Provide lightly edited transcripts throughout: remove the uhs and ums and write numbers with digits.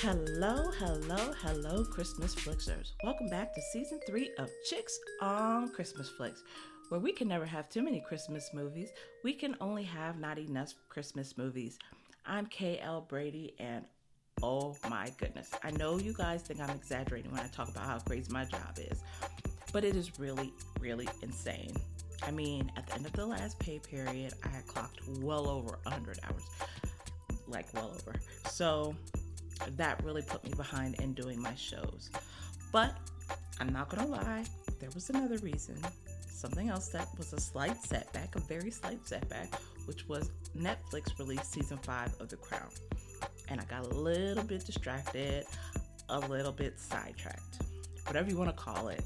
Hello, hello, hello, Christmas Flixers. Welcome back to Season 3 of Chicks on Christmas Flicks, where we can never have too many Christmas movies. We can only have not enough Christmas movies. I'm KL Brady, and oh my goodness, I know you guys think I'm exaggerating when I talk about how crazy my job is, but it is really, really insane. I mean, at the end of the last pay period, I had clocked well over 100 hours. Like, well over. So that really put me behind in doing my shows. But I'm not gonna lie, there was another reason. Something else that was a slight setback, a very slight setback, which was Netflix released season 5 of The Crown. And I got a little bit distracted, a little bit sidetracked. Whatever you want to call it,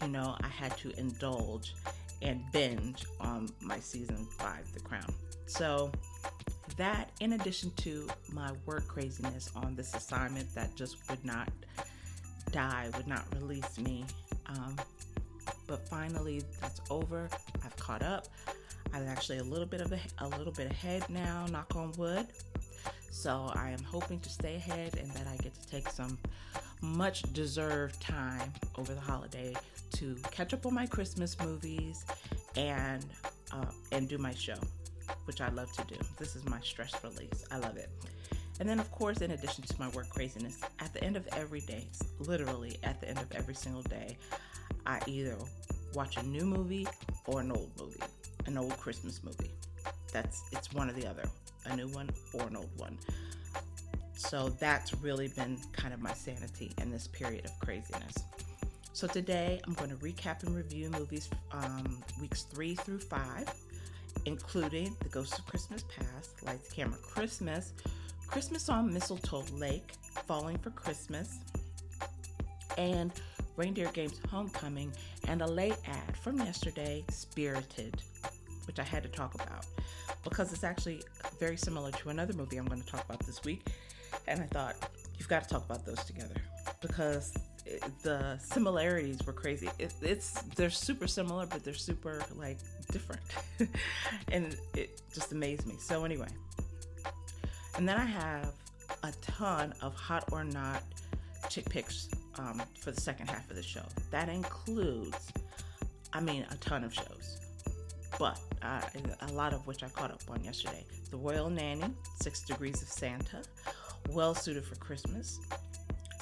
I had to indulge and binge on my season 5, The Crown. So that, in addition to my work craziness on this assignment that just would not die, would not release me. But finally, that's over. I've caught up. I'm actually a little bit ahead now, knock on wood. So I am hoping to stay ahead and that I get to take some much deserved time over the holiday to catch up on my Christmas movies and do my show, which I love to do. This is my stress release. I love it. And then, of course, in addition to my work craziness, at the end of every day, literally at the end of every single day, I either watch a new movie or an old movie, an old Christmas movie. It's one or the other, a new one or an old one. So that's really been kind of my sanity in this period of craziness. So today I'm going to recap and review movies weeks 3 through 5, including The Ghost of Christmas Past, Lights, Camera, Christmas, Christmas on Mistletoe Lake, Falling for Christmas, and Reindeer Games Homecoming, and a late ad from yesterday, Spirited, which I had to talk about because it's actually very similar to another movie I'm going to talk about this week, and I thought, you've got to talk about those together because the similarities were crazy. They're super similar, but they're super different, and it just amazed me. So anyway, and then I have a ton of hot or not chick picks for the second half of the show. That includes, a ton of shows, but a lot of which I caught up on yesterday. The Royal Nanny, 6 Degrees of Santa, Well Suited for Christmas,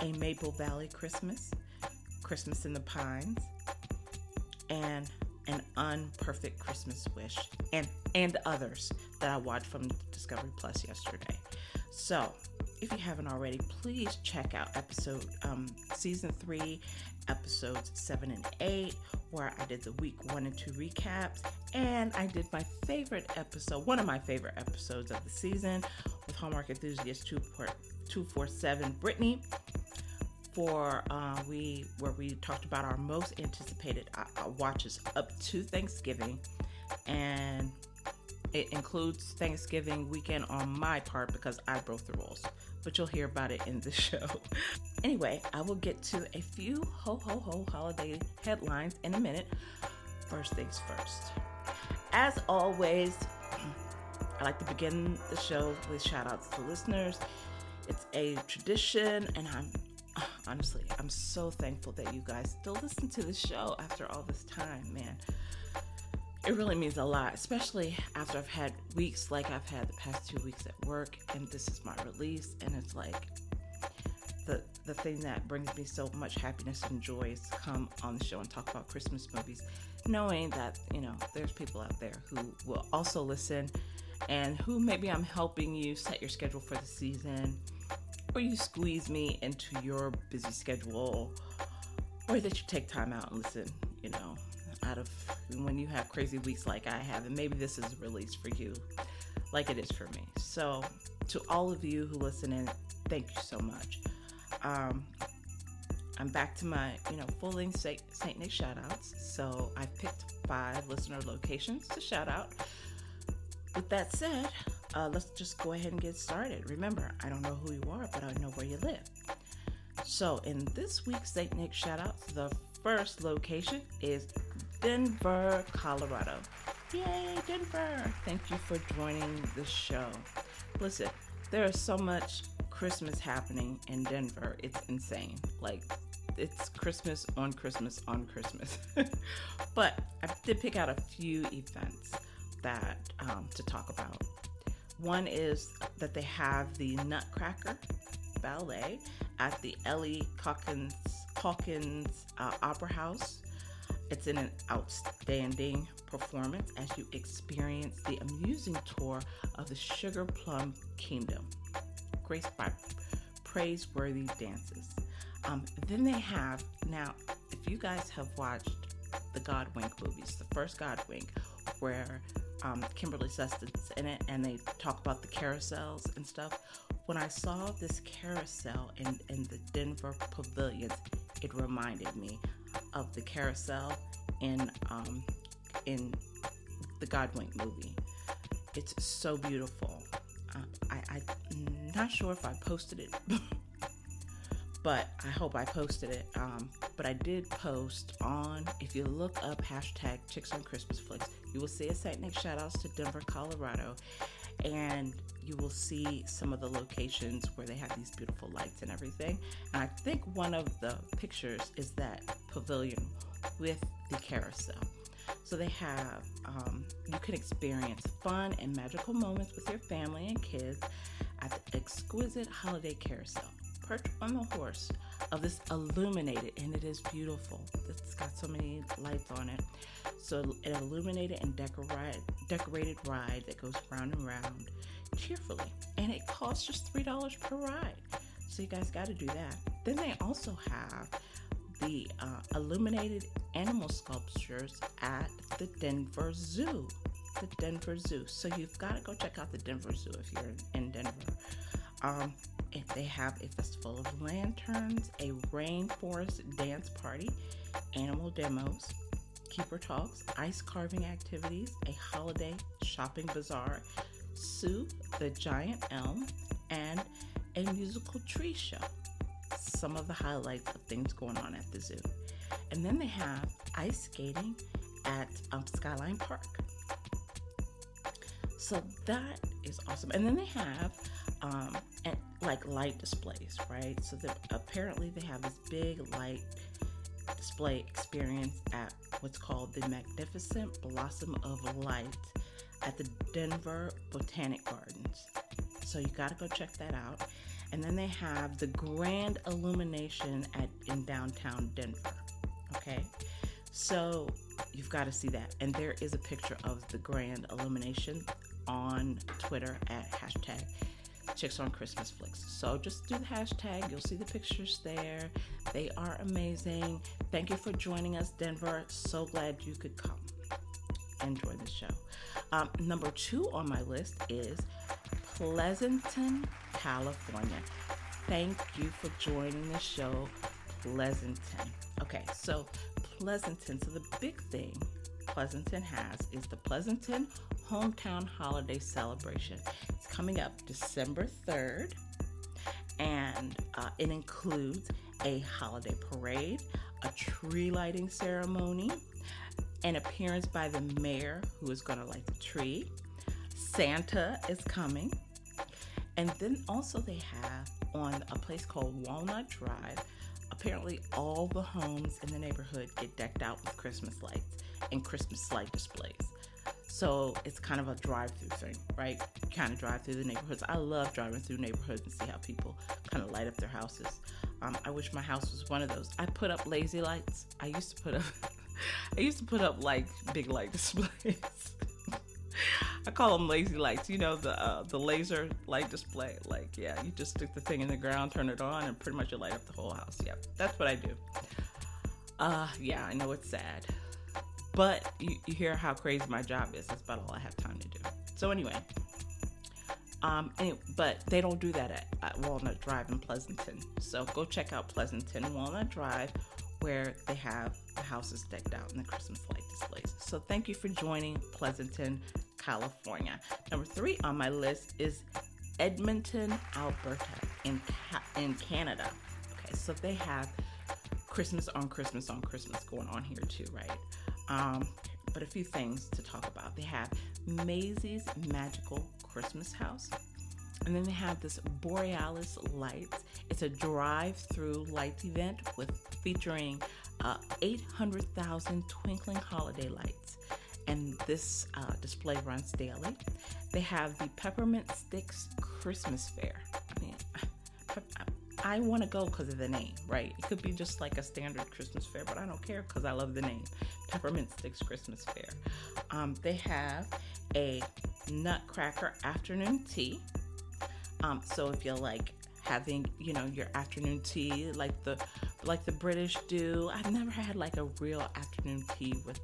A Maple Valley Christmas, Christmas in the Pines, and An Unperfect Christmas Wish, and others that I watched from Discovery Plus yesterday. So if you haven't already, please check out season 3, episodes 7 and 8, where I did the week 1 and 2 recaps, and I did my favorite episode, one of my favorite episodes of the season, with Hallmark enthusiast 247 Brittany, where we talked about our most anticipated watches up to Thanksgiving, and it includes Thanksgiving weekend on my part because I broke the rules, but you'll hear about it in the show. Anyway, I will get to a few ho holiday headlines in a minute. First things first. As always, I like to begin the show with shout outs to listeners. It's a tradition, and I'm so thankful that you guys still listen to the show after all this time, man. It really means a lot, especially after I've had weeks like I've had the past 2 weeks at work, and this is my release, and it's like the thing that brings me so much happiness and joy is to come on the show and talk about Christmas movies, knowing that, there's people out there who will also listen, and who maybe I'm helping you set your schedule for the season, or you squeeze me into your busy schedule, or that you take time out and listen, out of when you have crazy weeks like I have, and maybe this is a release for you like it is for me. So to all of you who listen in, thank you so much. I'm back to my full-length St. Nick shout outs. So I picked 5 listener locations to shout out. With that said, let's just go ahead and get started. Remember, I don't know who you are, but I know where you live. So in this week's St. Nick shout outs, the first location is Denver, Colorado. Yay, Denver! Thank you for joining the show. Listen, there is so much Christmas happening in Denver. It's insane. Like, it's Christmas on Christmas on Christmas. But I did pick out a few events that to talk about. One is that they have the Nutcracker Ballet at the Ellie Hawkins Opera House. It's in an outstanding performance as you experience the amusing tour of the Sugar Plum Kingdom, graced by praiseworthy dances. Then they have, now, if you guys have watched the Godwink movies, the first Godwink, where Kimberly Seston's in it and they talk about the carousels and stuff. When I saw this carousel in the Denver pavilions, it reminded me of the carousel in the Godwink movie. It's so beautiful. I'm not sure if I posted it, but I hope I posted it. But I did post on, if you look up hashtag Chicks on Christmas Flicks, you will see a St. Nick shout outs to Denver, Colorado, and you will see some of the locations where they have these beautiful lights and everything. And I think one of the pictures is that pavilion with the carousel. So they have, you can experience fun and magical moments with your family and kids at the exquisite holiday carousel. Perch on the horse of this illuminated, and it is beautiful. It's got so many lights on it. So an illuminated and decorated ride that goes round and round cheerfully. And it costs just $3 per ride. So you guys got to do that. Then they also have the illuminated animal sculptures at the Denver Zoo. The Denver Zoo. So you've got to go check out the Denver Zoo if you're in Denver. They have a festival of lanterns, a rainforest dance party, animal demos, keeper talks, ice carving activities, a holiday shopping bazaar, Sue the Giant Elm, and a musical tree show. Some of the highlights of things going on at the zoo. And then they have ice skating at Skyline Park. So that is awesome. And then they have like light displays, right? So apparently they have this big light display experience at what's called the Magnificent Blossom of Light at the Denver Botanic Gardens. So you got to go check that out. And then they have the grand illumination in downtown Denver. Okay, so you've got to see that. And there is a picture of the grand illumination on Twitter at hashtag Chicks on Christmas Flicks. So just do the hashtag. You'll see the pictures there. They are amazing. Thank you for joining us, Denver. So glad you could come. Enjoy the show. Number 2 on my list is Pleasanton, California. Thank you for joining the show, Pleasanton. Okay, so Pleasanton. So the big thing Pleasanton has is the Pleasanton Hometown Holiday Celebration. It's coming up December 3rd, and it includes a holiday parade, a tree lighting ceremony, an appearance by the mayor who is going to light the tree. Santa is coming. And then also they have on a place called Walnut Drive, apparently all the homes in the neighborhood get decked out with Christmas lights and Christmas light displays. So it's kind of a drive-through thing, right? You kind of drive through the neighborhoods. I love driving through neighborhoods and see how people kind of light up their houses. I wish my house was one of those. I put up lazy lights. I used to put up like big light displays. I call them lazy lights. You know, the laser light display. Like, yeah, you just stick the thing in the ground, turn it on, and pretty much you light up the whole house. Yep, that's what I do. Yeah, I know it's sad. But you hear how crazy my job is. That's about all I have time to do. So anyway, but they don't do that at Walnut Drive in Pleasanton. So go check out Pleasanton Walnut Drive, where they have the houses decked out in the Christmas light displays. So thank you for joining Pleasanton, California. Number 3 on my list is Edmonton, Alberta in Canada. Okay, so they have Christmas on Christmas on Christmas going on here too, right? But a few things to talk about. They have Maisie's Magical Christmas House. And then they have this Borealis Lights. It's a drive-through lights event featuring 800,000 twinkling holiday lights. And this display runs daily. They have the Peppermint Sticks Christmas Fair. I want to go because of the name, right? It could be just like a standard Christmas fair, but I don't care because I love the name. Peppermint Sticks Christmas Fair. They have a Nutcracker afternoon tea. So if you're like having, your afternoon tea like the British do, I've never had like a real afternoon tea with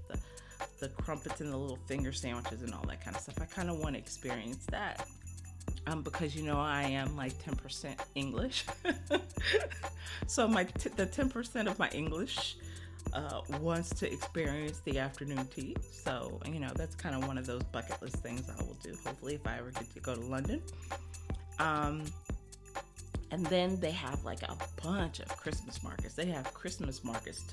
the crumpets and the little finger sandwiches and all that kind of stuff. I kind of want to experience that. Because I am like 10% English. So the 10% of my English wants to experience the afternoon tea. So, that's kind of one of those bucket list things I will do, hopefully, if I ever get to go to London. And then they have like a bunch of Christmas markets. They have Christmas markets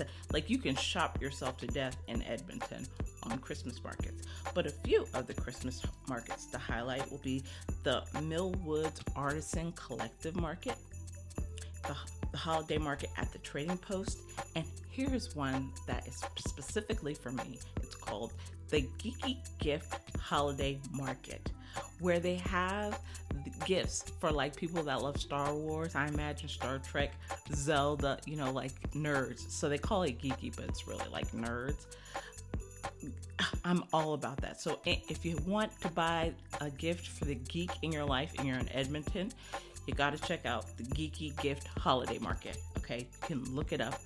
you can shop yourself to death in Edmonton on Christmas markets. But a few of the Christmas markets to highlight will be the Millwoods Artisan Collective Market, the holiday market at the Trading Post, and here's one that is specifically for me. It's called the GAF Gift Holiday Market, where they have gifts for like people that love Star Wars, I imagine Star Trek, Zelda, like nerds. So they call it geeky, but it's really like nerds. I'm all about that. So if you want to buy a gift for the geek in your life and you're in Edmonton, you got to check out the Geeky Gift Holiday Market. Okay, you can look it up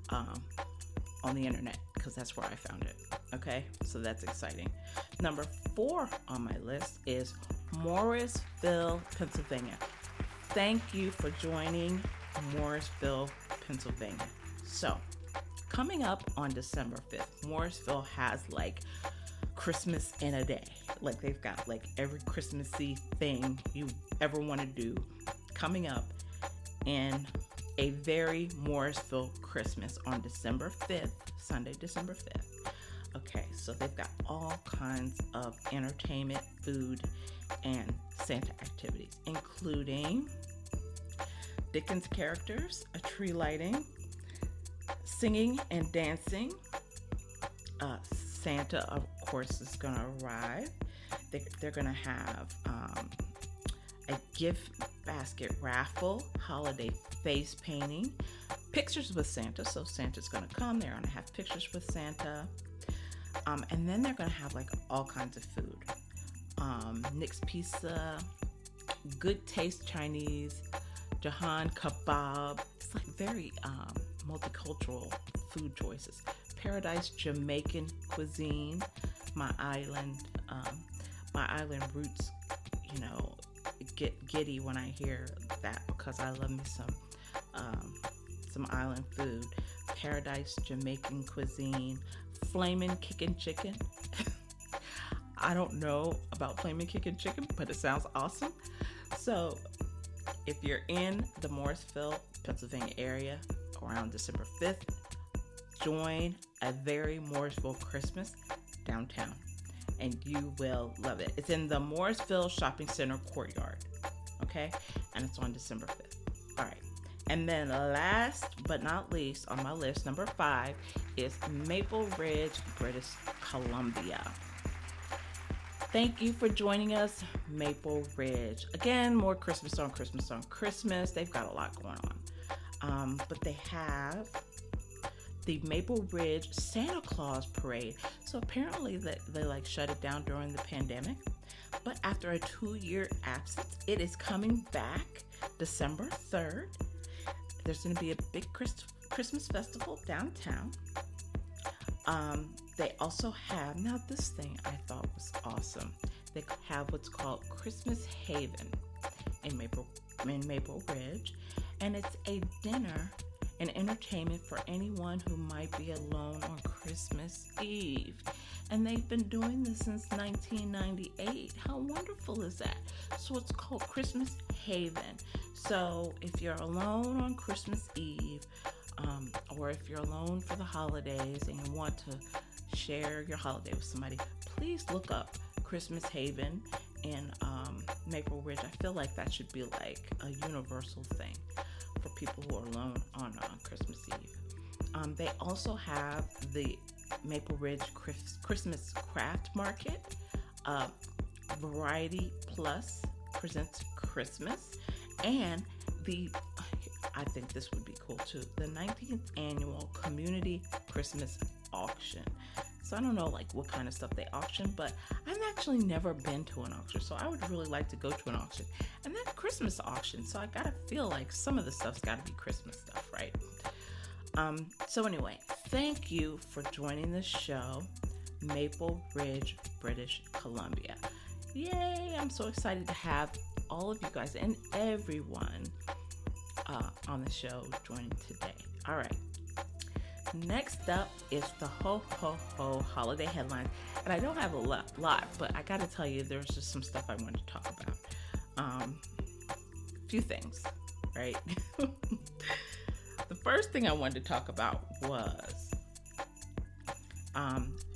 on the internet because that's where I found it. Okay, so that's exciting. Number 4 on my list is Morrisville, Pennsylvania. Thank you for joining Morrisville, Pennsylvania. So, coming up on December 5th, Morrisville has like Christmas in a day. Like they've got like every Christmassy thing you ever want to do coming up in a very Morrisville Christmas on December 5th, Sunday, December 5th. Okay, so they've got all kinds of entertainment, food, and Santa activities, including Dickens characters, a tree lighting, singing and dancing. Santa, of course, is going to arrive. They're going to have a gift basket raffle, holiday face painting, pictures with Santa. So Santa's going to come. They're going to have pictures with Santa. And then they're going to have like all kinds of food. Nick's Pizza, Good Taste Chinese, Jahan Kebab. It's like very multicultural food choices. Paradise Jamaican cuisine. My island roots, get giddy when I hear that because I love me some island food. Paradise Jamaican cuisine. Flamin' Kickin' Chicken. I don't know about Flamin' Kickin' Chicken, but it sounds awesome. So if you're in the Morrisville, Pennsylvania area around December 5th, join a very Morrisville Christmas downtown and you will love it. It's in the Morrisville Shopping Center courtyard, okay? And it's on December 5th. All right. And then last but not least on my list, number 5 is Maple Ridge, British Columbia. Thank you for joining us, Maple Ridge. Again, more Christmas on Christmas on Christmas. They've got a lot going on. But they have the Maple Ridge Santa Claus Parade. So apparently they like shut it down during the pandemic. But after a 2-year absence, it is coming back December 3rd. There's going to be a big Christmas festival downtown. They also have, now this thing I thought was awesome. They have what's called Christmas Haven in Maple Ridge. And it's a dinner and entertainment for anyone who might be alone on Christmas Eve. And they've been doing this since 1998. How wonderful is that? So it's called Christmas Haven. So if you're alone on Christmas Eve, or if you're alone for the holidays and you want to share your holiday with somebody, please look up Christmas Haven in Maple Ridge. I feel like that should be like a universal thing for people who are alone on Christmas Eve. They also have the Maple Ridge Christmas Craft Market. Variety Plus presents Christmas, and I think this would be cool too, the 19th annual Community Christmas Auction. So I don't know like what kind of stuff they auction, but I've actually never been to an auction, so I would really like to go to an auction. And then Christmas auction, so I gotta feel like some of the stuff's gotta be Christmas stuff, right? So anyway, thank you for joining the show, Maple Ridge, British Columbia. Yay, I'm so excited to have all of you guys and everyone on the show joining today. All right. Next up is the ho ho ho holiday headlines, and I don't have a lot, but I got to tell you, there's just some stuff I wanted to talk about. A few things, right? The first thing I wanted to talk about was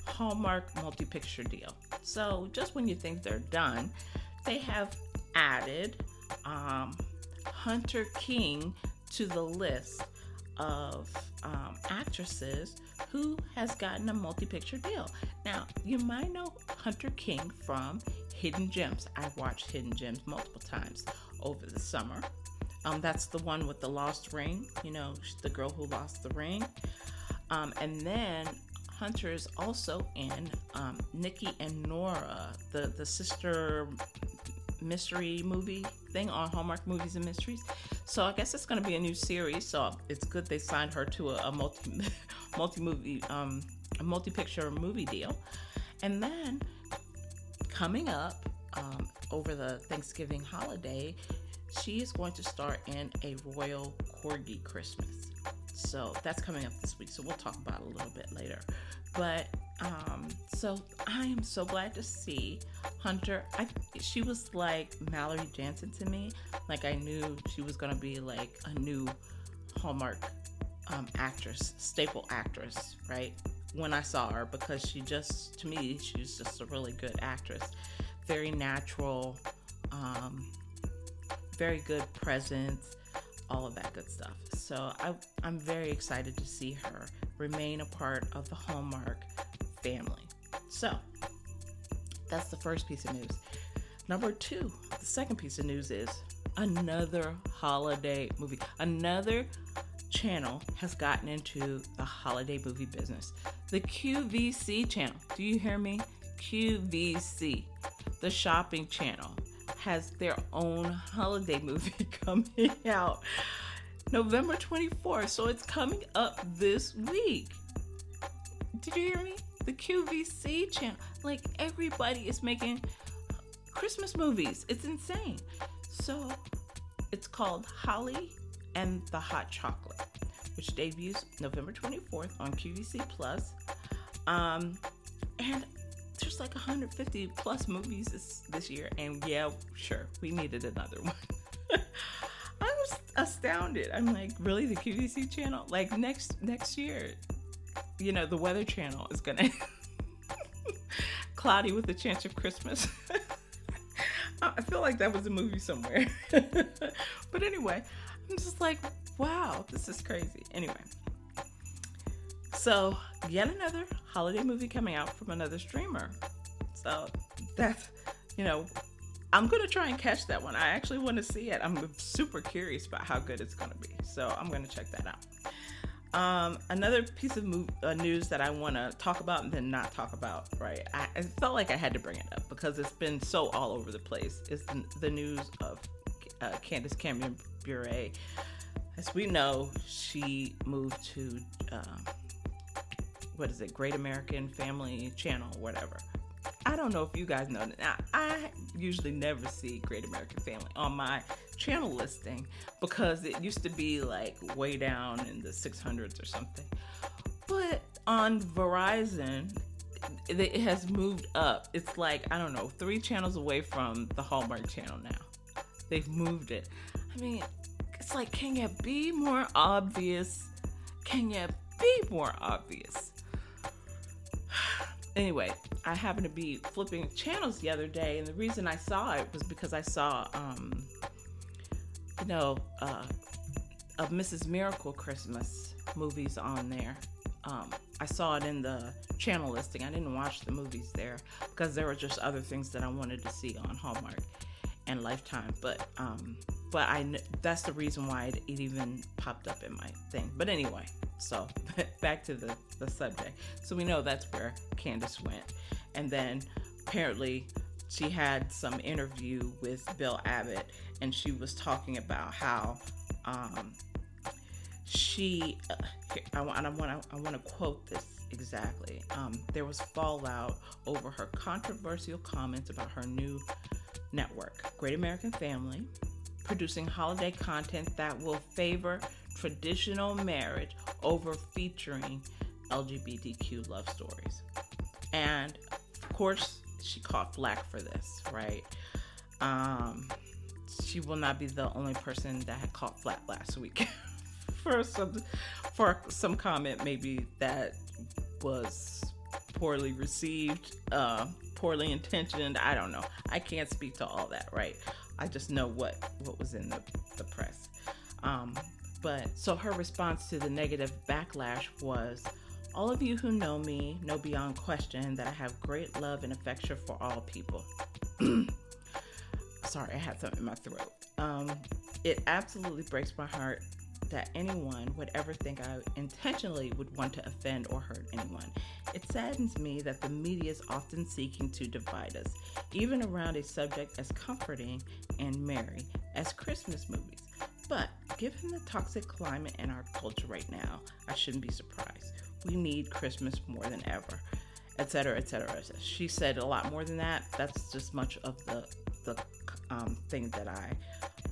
Hallmark multi-picture deal. So just when you think they're done, they have added Hunter King to the list of actresses who has gotten a multi-picture deal. Now, you might know Hunter King from Hidden Gems. I've watched Hidden Gems multiple times over the summer. That's the one with the lost ring, you know, the girl who lost the ring. And then Hunter is also in Nikki and Nora, the sister mystery movie thing on Hallmark Movies and Mysteries. So I guess it's going to be a new series. So it's good they signed her to a multi-picture movie deal. And then coming up over the Thanksgiving holiday, she is going to star in a Royal Corgi Christmas. So that's coming up this week. So we'll talk about it a little bit later. But so I am so glad to see Hunter. She was like Mallory Jansen to me. Like I knew she was gonna be like a new Hallmark actress, staple actress, right? When I saw her, because to me, she's just a really good actress. Very natural, very good presence, all of that good stuff. So I'm very excited to see her remain a part of the Hallmark family. So that's the first piece of news. Number two, the second piece of news is another holiday movie. Another channel has gotten into the holiday movie business. The QVC channel. Do you hear me? QVC, the shopping channel, has their own holiday movie coming out November 24th. So it's coming up this week. Did you hear me? The QVC channel. Like everybody is making Christmas movies. It's insane. So it's called Holly and the Hot Chocolate, which debuts November 24th on QVC Plus. And there's like 150 plus movies this year. And yeah, sure, we needed another one. I was astounded. I'm like, really? The QVC channel? Like next year, you know, the Weather Channel is gonna Cloudy with a Chance of Christmas. I feel like that was a movie somewhere. But anyway, I'm just like, wow, this is crazy. Anyway, so yet another holiday movie coming out from another streamer. So that's, you know, I'm going to try and catch that one. I actually want to see it. I'm super curious about how good it's going to be. So I'm going to check that out. Another piece of news that I want to talk about and then not talk about, right? I felt like I had to bring it up because it's been so all over the place. Is the news of Candace Cameron Bure. As we know, she moved to, Great American Family Channel, whatever. I don't know if you guys know. Now, I usually never see Great American Family on my channel listing because it used to be like way down in the 600s or something. But on Verizon, it has moved up. It's like, I don't know, 3 channels away from the Hallmark channel now. They've moved it. I mean, it's like, can you be more obvious? Can you be more obvious? anyway, I happened to be flipping channels the other day, and the reason I saw it was because I saw, a Mrs. Miracle Christmas movies on there. I saw it in the channel listing. I didn't watch the movies there because there were just other things that I wanted to see on Hallmark and Lifetime. But that's the reason why it even popped up in my thing. But anyway, so back to the subject. So we know that's where Candace went. And then apparently she had some interview with Bill Abbott, and she was talking about how I want to quote this exactly. There was fallout over her controversial comments about her new network, Great American Family, producing holiday content that will favor traditional marriage over featuring LGBTQ love stories. And of course, she caught flack for this, right? She will not be the only person that had caught flack last week for some comment maybe that was poorly received, poorly intentioned. I don't know. I can't speak to all that, right? I just know what was in the press. But so her response to the negative backlash was, "All of you who know me know beyond question that I have great love and affection for all people." Sorry, I had something in my throat. It absolutely breaks my heart that anyone would ever think I intentionally would want to offend or hurt anyone. It saddens me that the media is often seeking to divide us, even around a subject as comforting and merry as Christmas movies. But given the toxic climate in our culture right now, I shouldn't be surprised. We need Christmas more than ever, etc., etc. She said a lot more than that. That's just much of the thing that I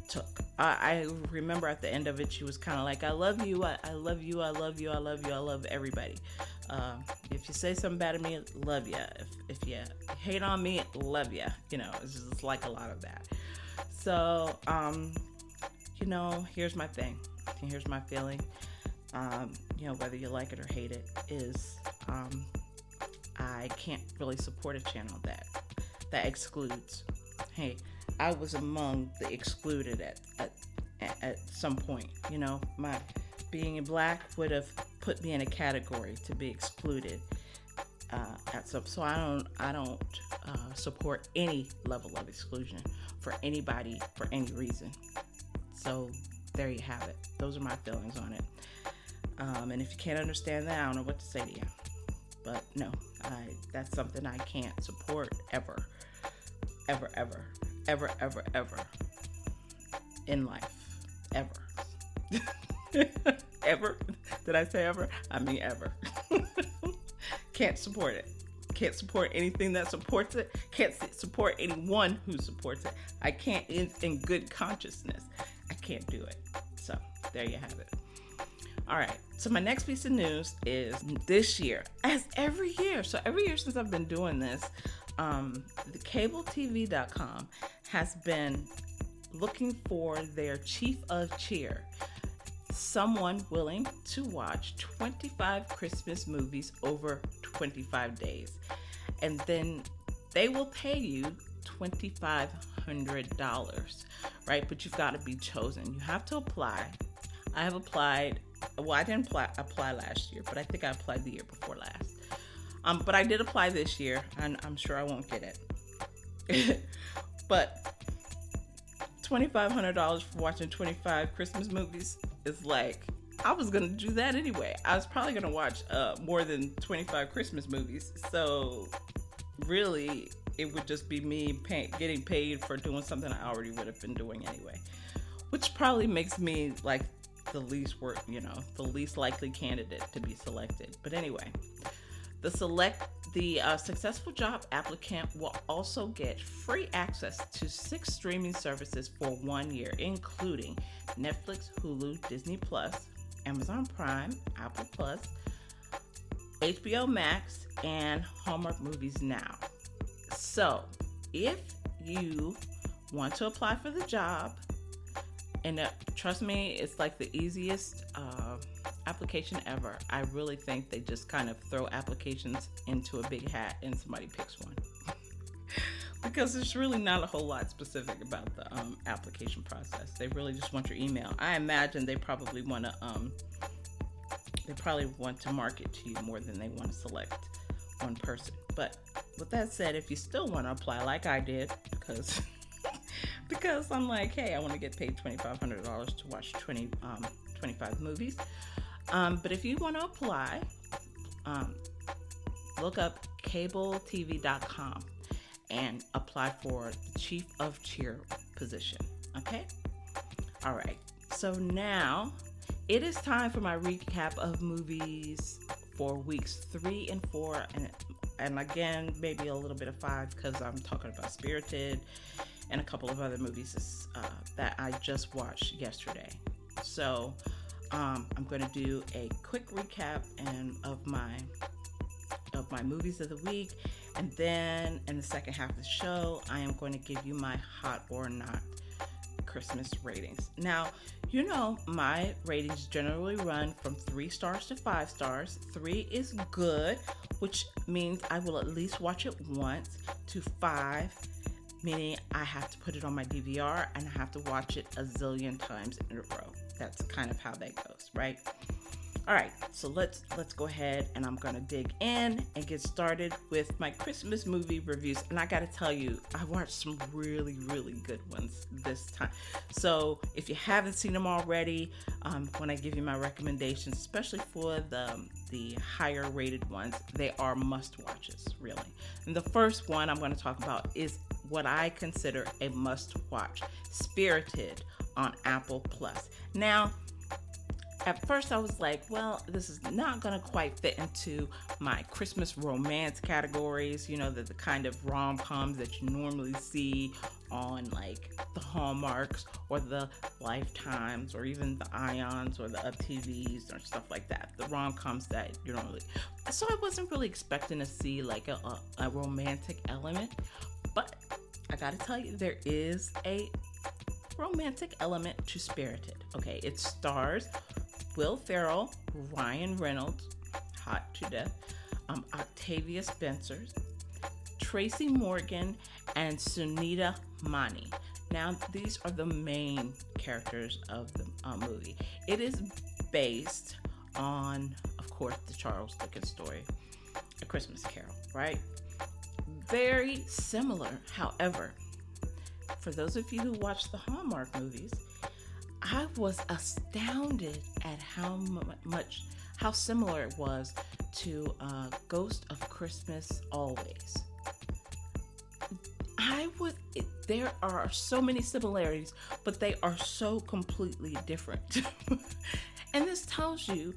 took. I remember at the end of it, she was kind of like, "I love you, I love you, I love you, I love you, I love everybody. If you say something bad to me, love you. If you hate on me, love you." It's just like a lot of that. So, here's my thing. Here's my feeling. Whether you like it or hate it, is I can't really support a channel that excludes. Hey, I was among the excluded at some point. My being black would have put me in a category to be excluded at some. So I don't support any level of exclusion for anybody for any reason. So there you have it. Those are my feelings on it. And if you can't understand that, I don't know what to say to you. But no, that's something I can't support ever in life. Ever. Ever? Did I say ever? I mean ever. Can't support it. Can't support anything that supports it. Can't support anyone who supports it. I can't, in good consciousness, I can't do it. So there you have it. All right, so my next piece of news is this year, as every year. So every year since I've been doing this, the CableTV.com has been looking for their chief of cheer, someone willing to watch 25 Christmas movies over 25 days. And then they will pay you $2,500, right? But you've got to be chosen. You have to apply. I have applied. Well, I didn't apply last year, but I think I applied the year before last. But I did apply this year, and I'm sure I won't get it. But $2,500 for watching 25 Christmas movies is like, I was going to do that anyway. I was probably going to watch more than 25 Christmas movies. So really, it would just be me getting paid for doing something I already would have been doing anyway. Which probably makes me like the least likely candidate to be selected. But anyway, the successful job applicant will also get free access to 6 streaming services for 1 year, including Netflix, Hulu, Disney Plus, Amazon Prime, Apple Plus, HBO Max, and Hallmark Movies Now. So if you want to apply for the job, and trust me, it's like the easiest application ever. I really think they just kind of throw applications into a big hat and somebody picks one. Because there's really not a whole lot specific about the application process. They really just want your email. I imagine they probably want to market to you more than they want to select one person. But with that said, if you still want to apply like I did, because I'm like, hey, I want to get paid $2,500 to watch 25 movies. But if you want to apply, look up cabletv.com and apply for the Chief of Cheer position. Okay? All right. So now it is time for my recap of movies for weeks 3 and 4, and again, maybe a little bit of 5 because I'm talking about Spirited and a couple of other movies that I just watched yesterday. So I'm going to do a quick recap of my movies of the week, and then in the second half of the show, I am going to give you my hot or not Christmas ratings. Now, you know, my ratings generally run from 3 stars to 5 stars. 3 is good, which means I will at least watch it once, to 5, meaning I have to put it on my DVR and I have to watch it a zillion times in a row. That's kind of how that goes, right? All right, so let's go ahead, and I'm gonna dig in and get started with my Christmas movie reviews. And I gotta tell you, I watched some really, really good ones this time. So if you haven't seen them already, when I give you my recommendations, especially for the higher rated ones, they are must watches, really. And the first one I'm gonna talk about is what I consider a must watch, Spirited on Apple Plus. Now, at first I was like, well, this is not going to quite fit into my Christmas romance categories, you know, the kind of rom-coms that you normally see on like the Hallmarks or the Lifetimes or even the Ions or the UpTVs or stuff like that, the rom-coms that you don't really. So I wasn't really expecting to see like a romantic element, but I got to tell you, there is a romantic element to Spirited. Okay, it stars Will Ferrell, Ryan Reynolds, hot to death, Octavia Spencer, Tracy Morgan, and Sunita Mani. Now, these are the main characters of the movie. It is based on, of course, the Charles Dickens story, A Christmas Carol, right? Very similar, however, for those of you who watch the Hallmark movies, I was astounded at how similar it was to Ghost of Christmas Always. There are so many similarities, but they are so completely different. And this tells you,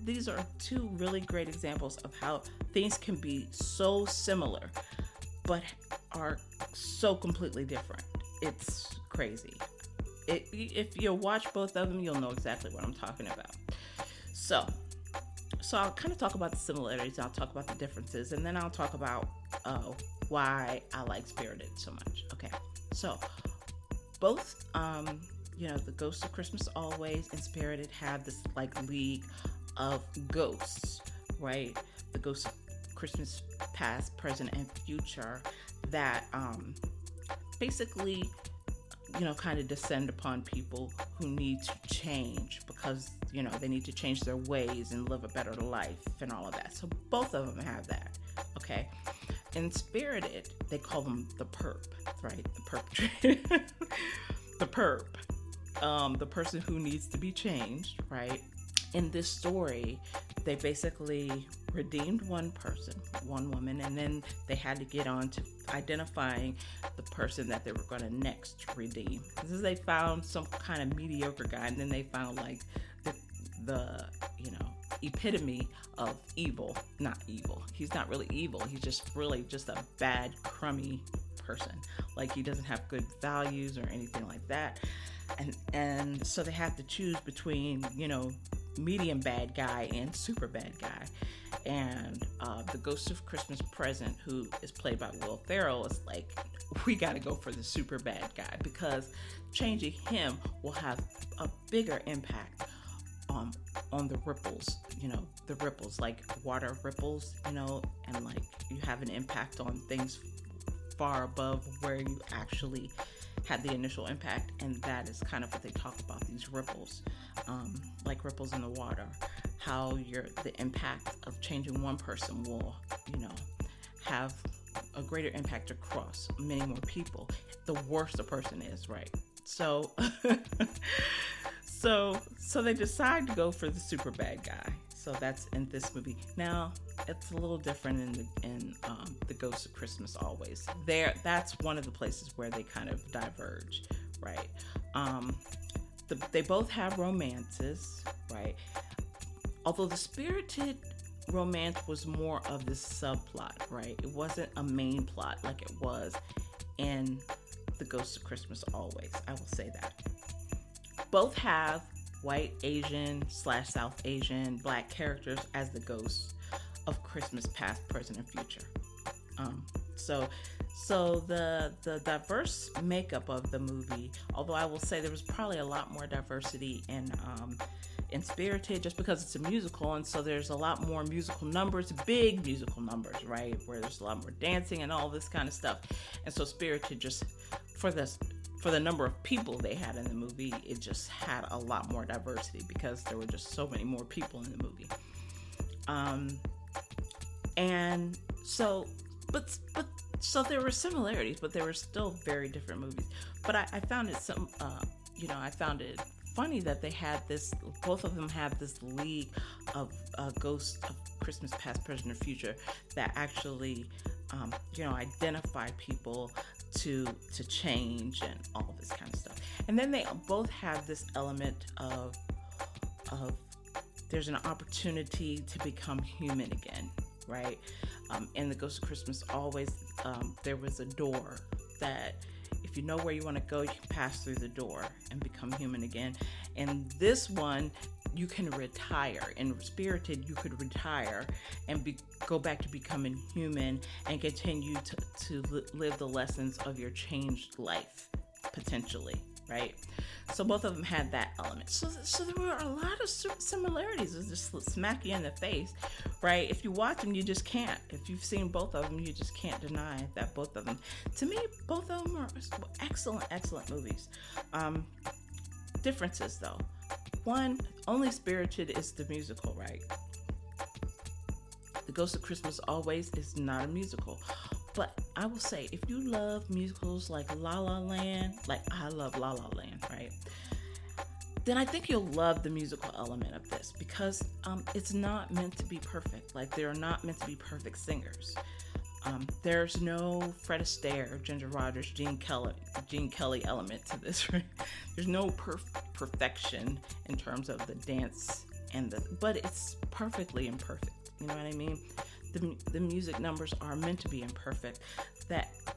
these are 2 really great examples of how things can be so similar, but are so completely different. It's crazy. If you watch both of them, you'll know exactly what I'm talking about. So I'll kind of talk about the similarities, I'll talk about the differences, and then I'll talk about why I like Spirited so much. Okay, so both, the Ghost of Christmas Always and Spirited have this like league of ghosts, right? The ghosts of Christmas past, present, and future that basically kind of descend upon people who need to change because, they need to change their ways and live a better life and all of that. So both of them have that, okay? In Spirited, they call them the perp, right? The perp. The perp. The person who needs to be changed, right? In this story, they basically redeemed one person, one woman, and then they had to get on to identifying the person that they were going to next redeem. This is, they found some kind of mediocre guy, and then they found like the epitome of evil. Not evil. He's not really evil. He's just really just a bad, crummy person. Like, he doesn't have good values or anything like that. And so they have to choose between, medium bad guy and super bad guy. And the Ghost of Christmas Present, who is played by Will Ferrell, is like, we got to go for the super bad guy because changing him will have a bigger impact on the ripples, the ripples, like water ripples, and like you have an impact on things far above where you actually had the initial impact. And that is kind of what they talk about, these ripples, like ripples in the water, how the impact of changing one person will, have a greater impact across many more people, the worse the person is, right? So so they decide to go for the super bad guy. So that's in this movie. Now it's a little different in the Ghost of Christmas Always. That's one of the places where they kind of diverge, right? They both have romances, right? Although the spirited romance was more of this subplot, right? It wasn't a main plot like it was in the Ghost of Christmas Always. I will say that. Both have white, Asian / South Asian, Black characters as the ghosts of Christmas past, present, and future. So the diverse makeup of the movie, although I will say there was probably a lot more diversity in Spirited, just because it's a musical, and so there's a lot more musical numbers, big musical numbers, right, where there's a lot more dancing and all this kind of stuff. And so Spirited, just for the number of people they had in the movie, it just had a lot more diversity because there were just so many more people in the movie. And so so there were similarities, but there were still very different movies. But I found it I found it funny that both of them had this league of ghosts of Christmas past, present, and future that actually identify people to change and all this kind of stuff. And then they both have this element of there's an opportunity to become human again, right? In the Ghost of Christmas Always, there was a door that if you know where you want to go, you can pass through the door and become human again. And this one, you can retire. In Spirited, you could retire and go back to becoming human and continue to live the lessons of your changed life, potentially, right? So both of them had that element. So there were a lot of similarities. It's just smack you in the face, right? If you watch them, you just can't. If you've seen both of them, you just can't deny that both of them, to me, both of them are excellent movies. Differences, though. One, only Spirited is the musical, right? The Ghost of Christmas Always is not a musical. But I will say, if you love musicals like La La Land, like I love La La Land, right? Then I think you'll love the musical element of this because it's not meant to be perfect. Like, they're not meant to be perfect singers. There's no Fred Astaire, Ginger Rogers, Gene Kelly element to this. Right? There's no perfection in terms of the dance but it's perfectly imperfect. You know what I mean? The music numbers are meant to be imperfect,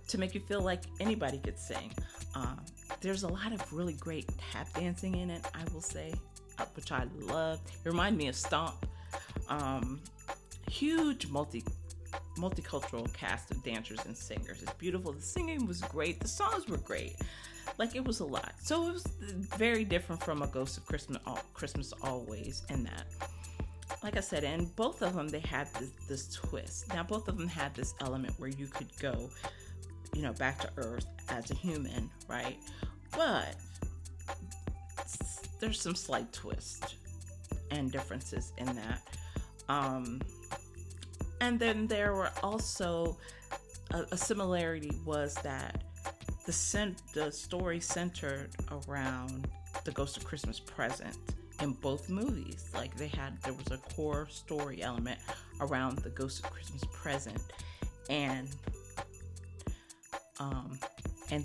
to make you feel like anybody could sing. There's a lot of really great tap dancing in it, I will say, which I love. It reminded me of Stomp. Huge multicultural cast of dancers and singers. It's beautiful. The singing was great. The songs were great. Like, it was a lot. So it was very different from a Ghost of Christmas Always in that. Like I said, and both of them, they had this twist. Now, both of them had this element where you could go, back to Earth as a human, right? But there's some slight twists and differences in that. And then there were also a similarity was that the story centered around the Ghost of Christmas Present in both movies. Like, there was a core story element around the Ghost of Christmas Present and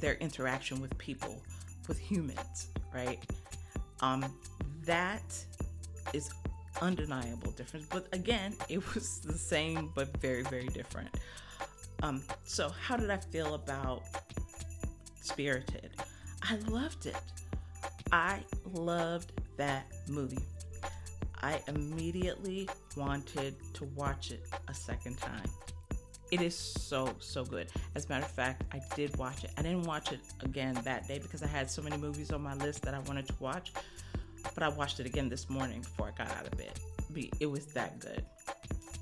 their interaction with people, with humans, right? That is undeniable difference, but again, it was the same but very, very different. So how did I feel about Spirited? I loved it. I loved that movie. I immediately wanted to watch it a second time. It is so good. As a matter of fact, I did watch it. I didn't watch it again that day because I had so many movies on my list that I wanted to watch. but I watched it again this morning before I got out of bed. It was that good.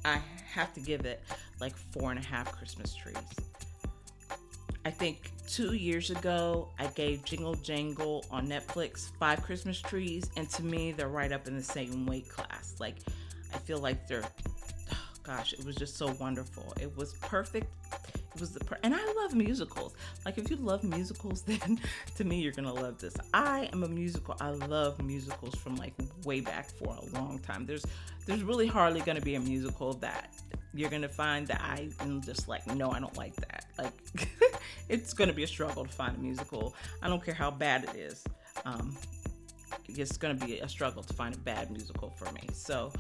I have to give it like 4.5 Christmas trees. I think 2 years ago, I gave Jingle Jangle on Netflix 5 Christmas trees, and to me, they're right up in the same weight class. Like, I feel like they're, oh gosh, it was just so wonderful. It was perfect. It was and I love musicals. Like, if you love musicals, then to me, you're gonna love this. I am a musical. I love musicals from like way back for a long time. There's really hardly gonna be a musical that you're gonna find that I am just like, no, I don't like that. Like, it's gonna be a struggle to find a musical. I don't care how bad it is. It's gonna be a struggle to find a bad musical for me. So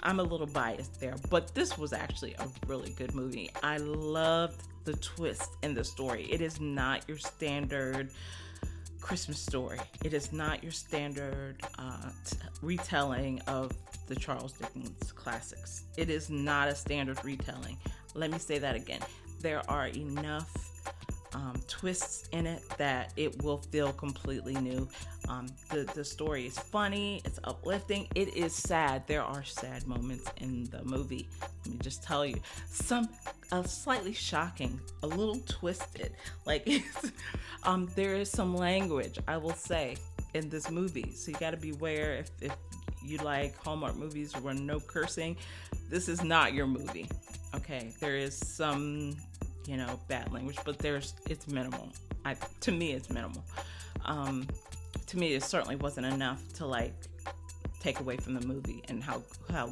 I'm a little biased there, but this was actually a really good movie. I loved the twist in the story. It is not your standard Christmas story. It is not your standard retelling of the Charles Dickens classics. It is not a standard retelling. Let me say that again. There are enough twists in it that it will feel completely new. The story is funny, it's uplifting, it is sad. There are sad moments in the movie. Let me just tell you, some slightly shocking, a little twisted. Like, there is some language, I will say, in this movie. So you got to beware if you like Hallmark movies where no cursing. This is not your movie. Okay, there is some, bad language, but it's minimal. To me, it's minimal. To me, it certainly wasn't enough to like take away from the movie and how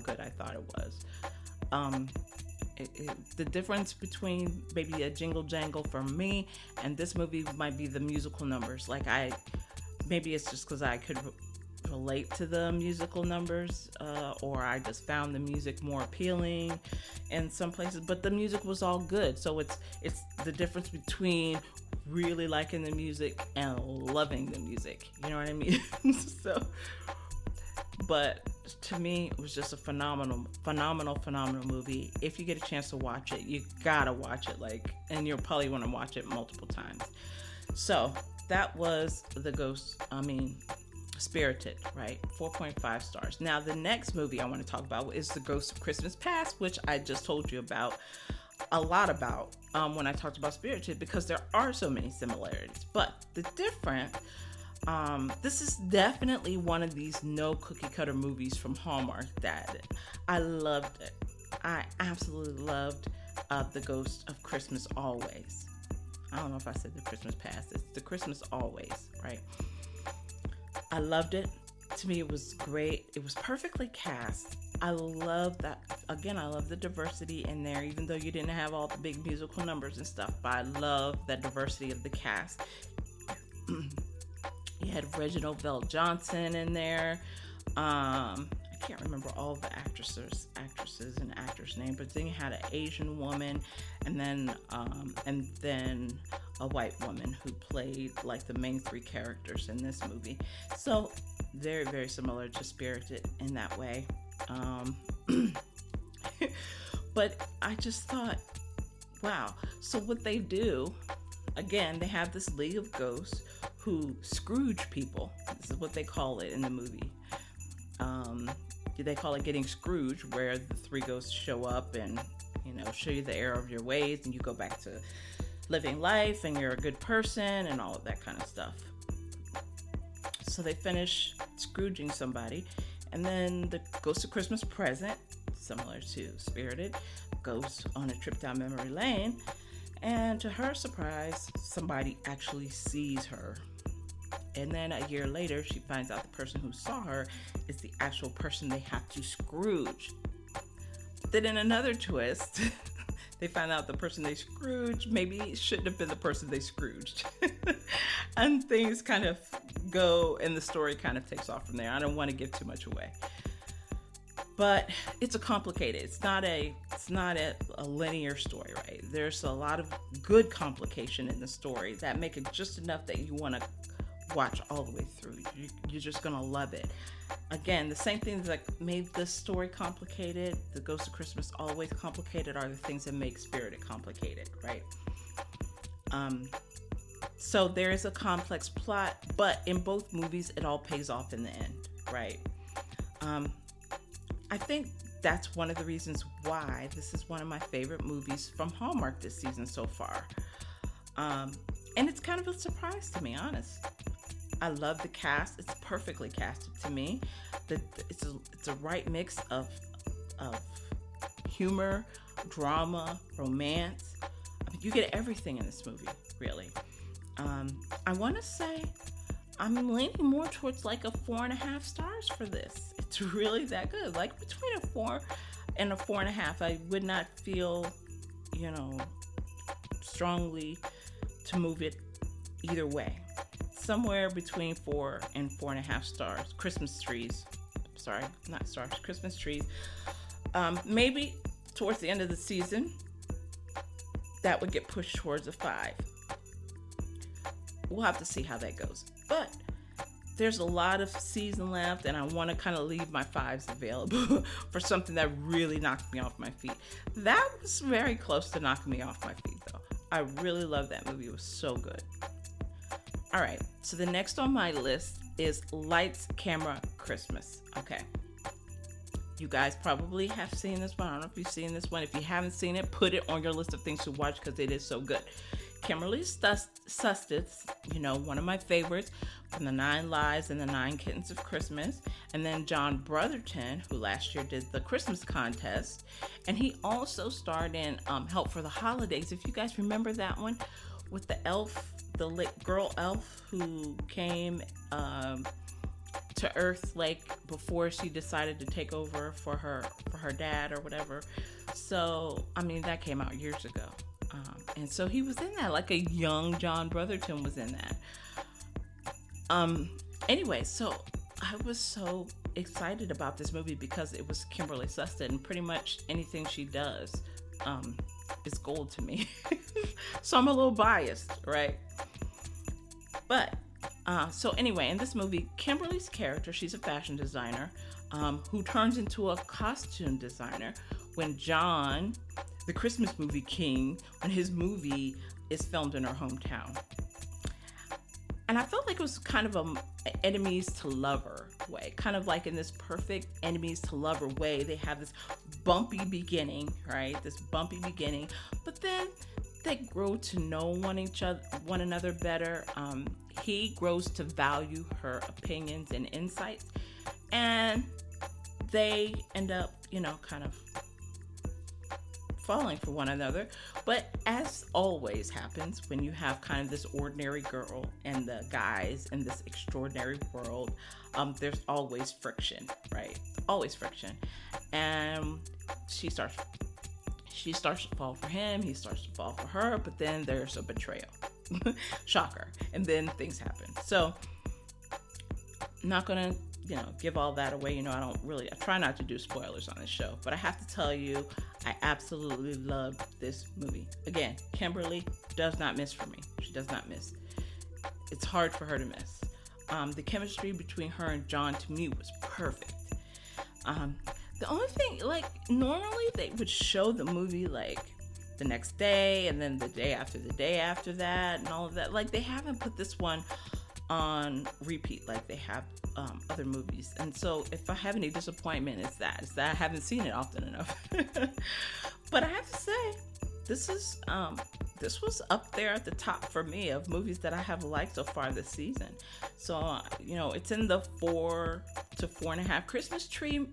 good I thought it was. The difference between maybe a Jingle Jangle for me and this movie might be the musical numbers. Like, maybe it's just because I could relate to the musical numbers, or I just found the music more appealing in some places, but the music was all good. So it's the difference between really liking the music and loving the music, you know what I mean? So, but to me, it was just a phenomenal movie. If you get a chance to watch it, you gotta watch it, and you'll probably want to watch it multiple times. So that was Spirited, right? 4.5 stars. Now, the next movie I want to talk about is The Ghost of Christmas Past, which I just told you a lot about when I talked about Spirited, because there are so many similarities. But the different, this is definitely one of these no cookie cutter movies from Hallmark that I loved it. I absolutely loved The Ghost of Christmas Always. I don't know if I said The Christmas Past. It's The Christmas Always, right? I loved it. To me, it was great. It was perfectly cast. I love that. Again, I love the diversity in there, even though you didn't have all the big musical numbers and stuff. But I love that diversity of the cast. You had Reginald VelJohnson in there. I can't remember all the actresses and actors' names, but then you had an Asian woman, and then a white woman who played like the main three characters in this movie. So very, very similar to Spirited in that way. But I just thought, wow. So what they do, again, they have this League of Ghosts who Scrooge people. This is what they call it in the movie. They call it getting Scrooge, where the three ghosts show up and, show you the error of your ways, and you go back to living life and you're a good person and all of that kind of stuff. So they finish Scrooging somebody, and then the Ghost of Christmas Present, similar to Spirited, goes on a trip down memory lane, and to her surprise, somebody actually sees her. And then a year later, she finds out the person who saw her is the actual person they have to Scrooge. Then in another twist, they find out the person they Scrooged maybe shouldn't have been the person they Scrooged. And things kind of go, and the story kind of takes off from there. I don't want to give too much away. But it's it's not a linear story, right? There's a lot of good complication in the story that make it just enough that you want to watch all the way through. You're just gonna love it. Again, the same things that made this story complicated, The Ghost of Christmas Always complicated, are the things that make Spirited complicated, right? So there is a complex plot, but in both movies, it all pays off in the end. right? I think that's one of the reasons why this is one of my favorite movies from Hallmark this season so far. And it's kind of a surprise to me, honest. I love the cast. It's perfectly casted to me. It's a right mix of humor, drama, romance. I mean, you get everything in this movie, really. I want to say I'm leaning more towards like a 4.5 stars for this. It's really that good. Like between a 4 and a 4.5. I would not feel, strongly to move it either way. Somewhere between 4 and 4.5 stars. Christmas trees. Sorry, not stars. Christmas trees. Maybe towards the end of the season, that would get pushed towards a 5. We'll have to see how that goes. But there's a lot of season left, and I want to kind of leave my 5s available for something that really knocked me off my feet. That was very close to knocking me off my feet, though. I really love that movie. It was so good. All right, so the next on my list is Lights, Camera, Christmas. Okay. You guys probably have seen this one. I don't know if you've seen this one. If you haven't seen it, put it on your list of things to watch because it is so good. Kimberly Sustance, one of my favorites from The 9 Lives and The 9 Kittens of Christmas. And then John Brotherton, who last year did the Christmas contest. And he also starred in Help for the Holidays. If you guys remember that one with the elf, the girl elf who came to Earth like before she decided to take over for her dad or whatever. So, I mean, that came out years ago. And so he was in that, like a young John Brotherton was in that. Anyway, so I was so excited about this movie because it was Kimberly Sustance, and pretty much anything she does is gold to me. So I'm a little biased, right? But so anyway, in this movie, Kimberly's character, she's a fashion designer who turns into a costume designer when John, the Christmas movie king, when his movie is filmed in her hometown. And I felt like it was kind of a enemies to lover way, kind of like in this perfect enemies to lover way. They have this bumpy beginning, right? This bumpy beginning, but then they grow to know one another better. He grows to value her opinions and insights, and they end up, kind of falling for one another. But as always happens when you have kind of this ordinary girl and the guys in this extraordinary world, there's always friction, right? Always friction. And she starts to fall for him, he starts to fall for her, but then there's a betrayal. Shocker. And then things happen. So not gonna give all that away. I try not to do spoilers on this show, but I have to tell you, I absolutely loved this movie. Again, Kimberly does not miss for me. She does not miss. It's hard for her to miss. The chemistry between her and John, to me, was perfect. The only thing, normally they would show the movie, the next day, and then the day after that, and all of that. They haven't put this one on repeat like they have other movies. And so if I have any disappointment, it's that I haven't seen it often enough. But I have to say, this was up there at the top for me of movies that I have liked so far this season. So, it's in the 4 to 4.5 Christmas tree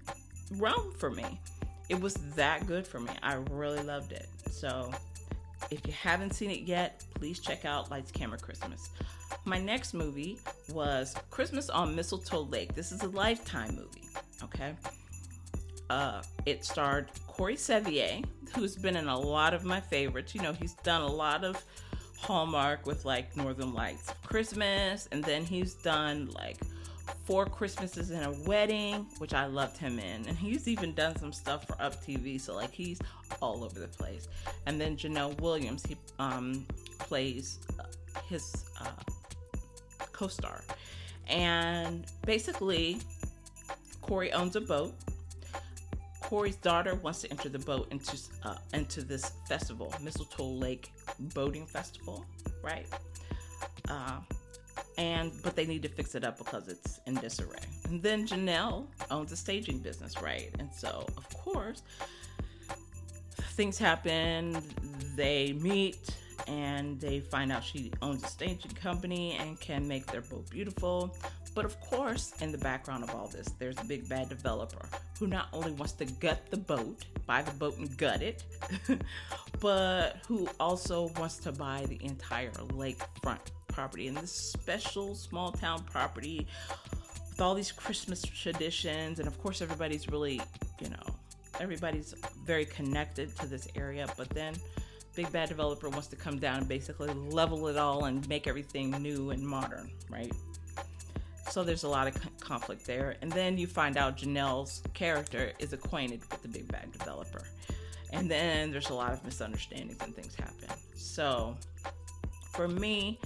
realm for me. It was that good for me. I really loved it. So if you haven't seen it yet, please check out Lights, Camera, Christmas. My next movie was Christmas on Mistletoe Lake. This is a Lifetime movie, okay? It starred Corey Sevier, who's been in a lot of my favorites. He's done a lot of Hallmark with Northern Lights Christmas, and then he's done 4 Christmases and a Wedding, which I loved him in. And he's even done some stuff for Up TV, so he's all over the place. And then Janelle Williams, he plays his co-star. And basically, Corey owns a boat. Corey's daughter wants to enter the boat into this festival, Mistletoe Lake Boating Festival, right? but they need to fix it up because it's in disarray. And then Janelle owns a staging business, right? And so, of course, things happen. They meet and they find out she owns a staging company and can make their boat beautiful. But of course, in the background of all this, there's a big bad developer who not only wants to gut the boat, buy the boat and gut it, but who also wants to buy the entire lakefront property, and this special small town property with all these Christmas traditions. And of course, everybody's really, everybody's very connected to this area, but then big bad developer wants to come down and basically level it all and make everything new and modern, right? So there's a lot of conflict there. And then you find out Janelle's character is acquainted with the big bad developer. And then there's a lot of misunderstandings and things happen. So for me,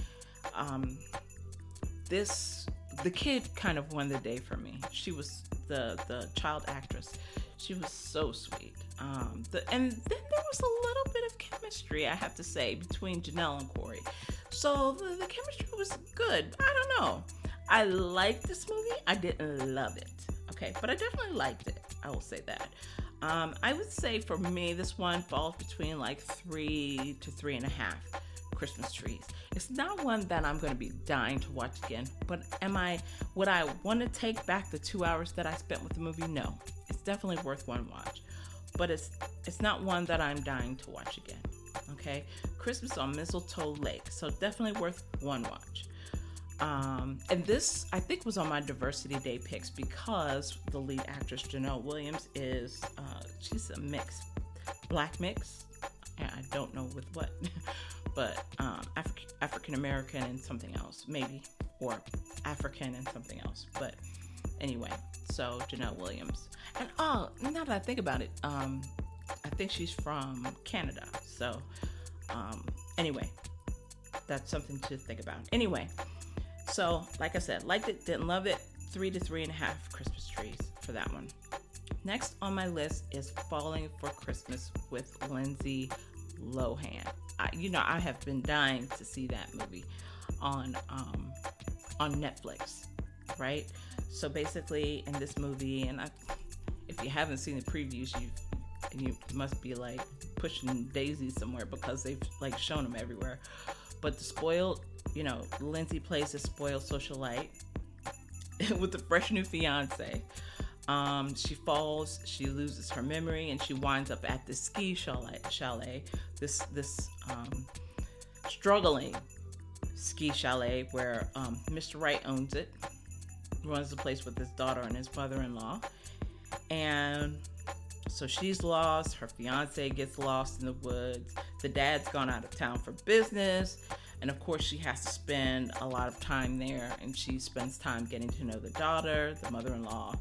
the kid kind of won the day for me. She was the child actress. She was so sweet. And then there was a little bit of chemistry, I have to say, between Janelle and Corey. So the chemistry was good. I don't know. I liked this movie. I didn't love it. Okay, but I definitely liked it. I will say that. I would say for me, this one falls between like 3 to 3.5 Christmas trees. It's not one that I'm going to be dying to watch again, but would I want to take back the 2 hours that I spent with the movie? No. It's definitely worth one watch, but it's not one that I'm dying to watch again. Okay, Christmas on Mistletoe Lake, so definitely worth one watch. And this, I think, was on my Diversity Day picks because the lead actress, Janelle Williams, she's a mix, black mix. I don't know with what, but African American and something else, maybe, or African and something else. But anyway, so Janelle Williams. And now that I think about it, I think she's from Canada. So anyway, that's something to think about. Anyway. So, like I said, liked it, didn't love it, 3 to 3.5 Christmas trees for that one. Next on my list is Falling for Christmas with Lindsay Lohan. I have been dying to see that movie on Netflix, right? So basically, in this movie, and if you haven't seen the previews, you must be like pushing daisies somewhere because they've like shown them everywhere. But the spoiled, Lindsay plays a spoiled socialite with a fresh new fiance. She falls, she loses her memory, and she winds up at the ski chalet. This struggling ski chalet where Mr. Wright owns it, runs the place with his daughter and his mother-in-law. And so she's lost, her fiance gets lost in the woods, the dad's gone out of town for business, and of course she has to spend a lot of time there, and she spends time getting to know the daughter, the mother-in-law,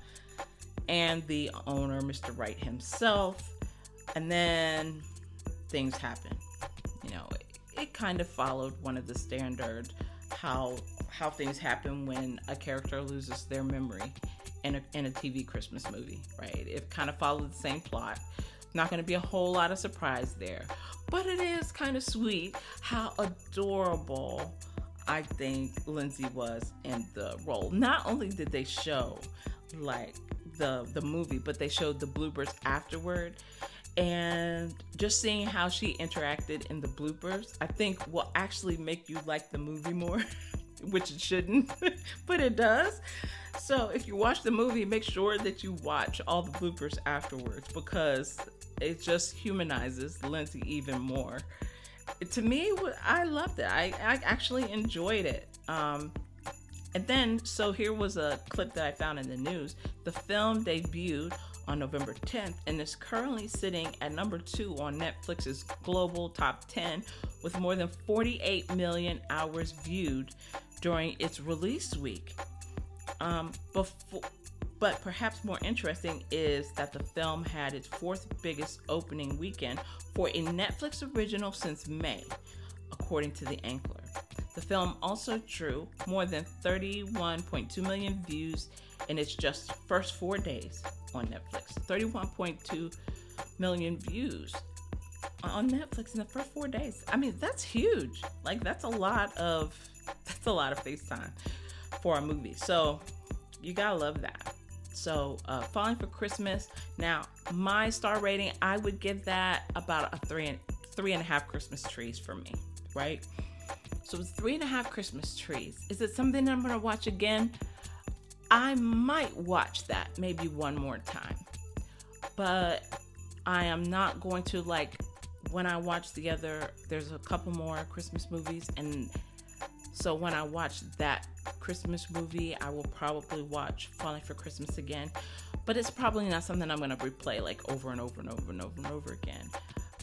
and the owner, Mr. Wright himself. And then things happen. It kind of followed one of the standard how things happen when a character loses their memory in a TV Christmas movie, right? It kind of followed the same plot. Not going to be a whole lot of surprise there, but it is kind of sweet how adorable I think Lindsay was in the role. Not only did they show like the movie, but they showed the bloopers afterward, and just seeing how she interacted in the bloopers, I think will actually make you like the movie more, which it shouldn't, but it does. So if you watch the movie, make sure that you watch all the bloopers afterwards, because it just humanizes Lindsay even more. To me, I loved it. I actually enjoyed it. And then, so here was a clip that I found in the news. The film debuted on November 10th and is currently sitting at number 2 on Netflix's global top 10 with more than 48 million hours viewed during its release week. But perhaps more interesting is that the film had its 4th biggest opening weekend for a Netflix original since May, according to The Ankler. The film also drew more than 31.2 million views in its just first 4 days on Netflix. 31.2 million views on Netflix in the first 4 days. I mean, that's huge. Like, that's a lot of It's a lot of FaceTime for a movie. So you gotta love that. So Falling for Christmas. Now, my star rating, I would give that about a three and a half Christmas trees for me, right? So it's 3.5 Christmas trees. Is it something I'm gonna watch again? I might watch that maybe one more time, but I am not going to, like, when I watch there's a couple more Christmas movies, and so when I watch that Christmas movie, I will probably watch Falling for Christmas again, but it's probably not something I'm going to replay like over and over and over and over and over again.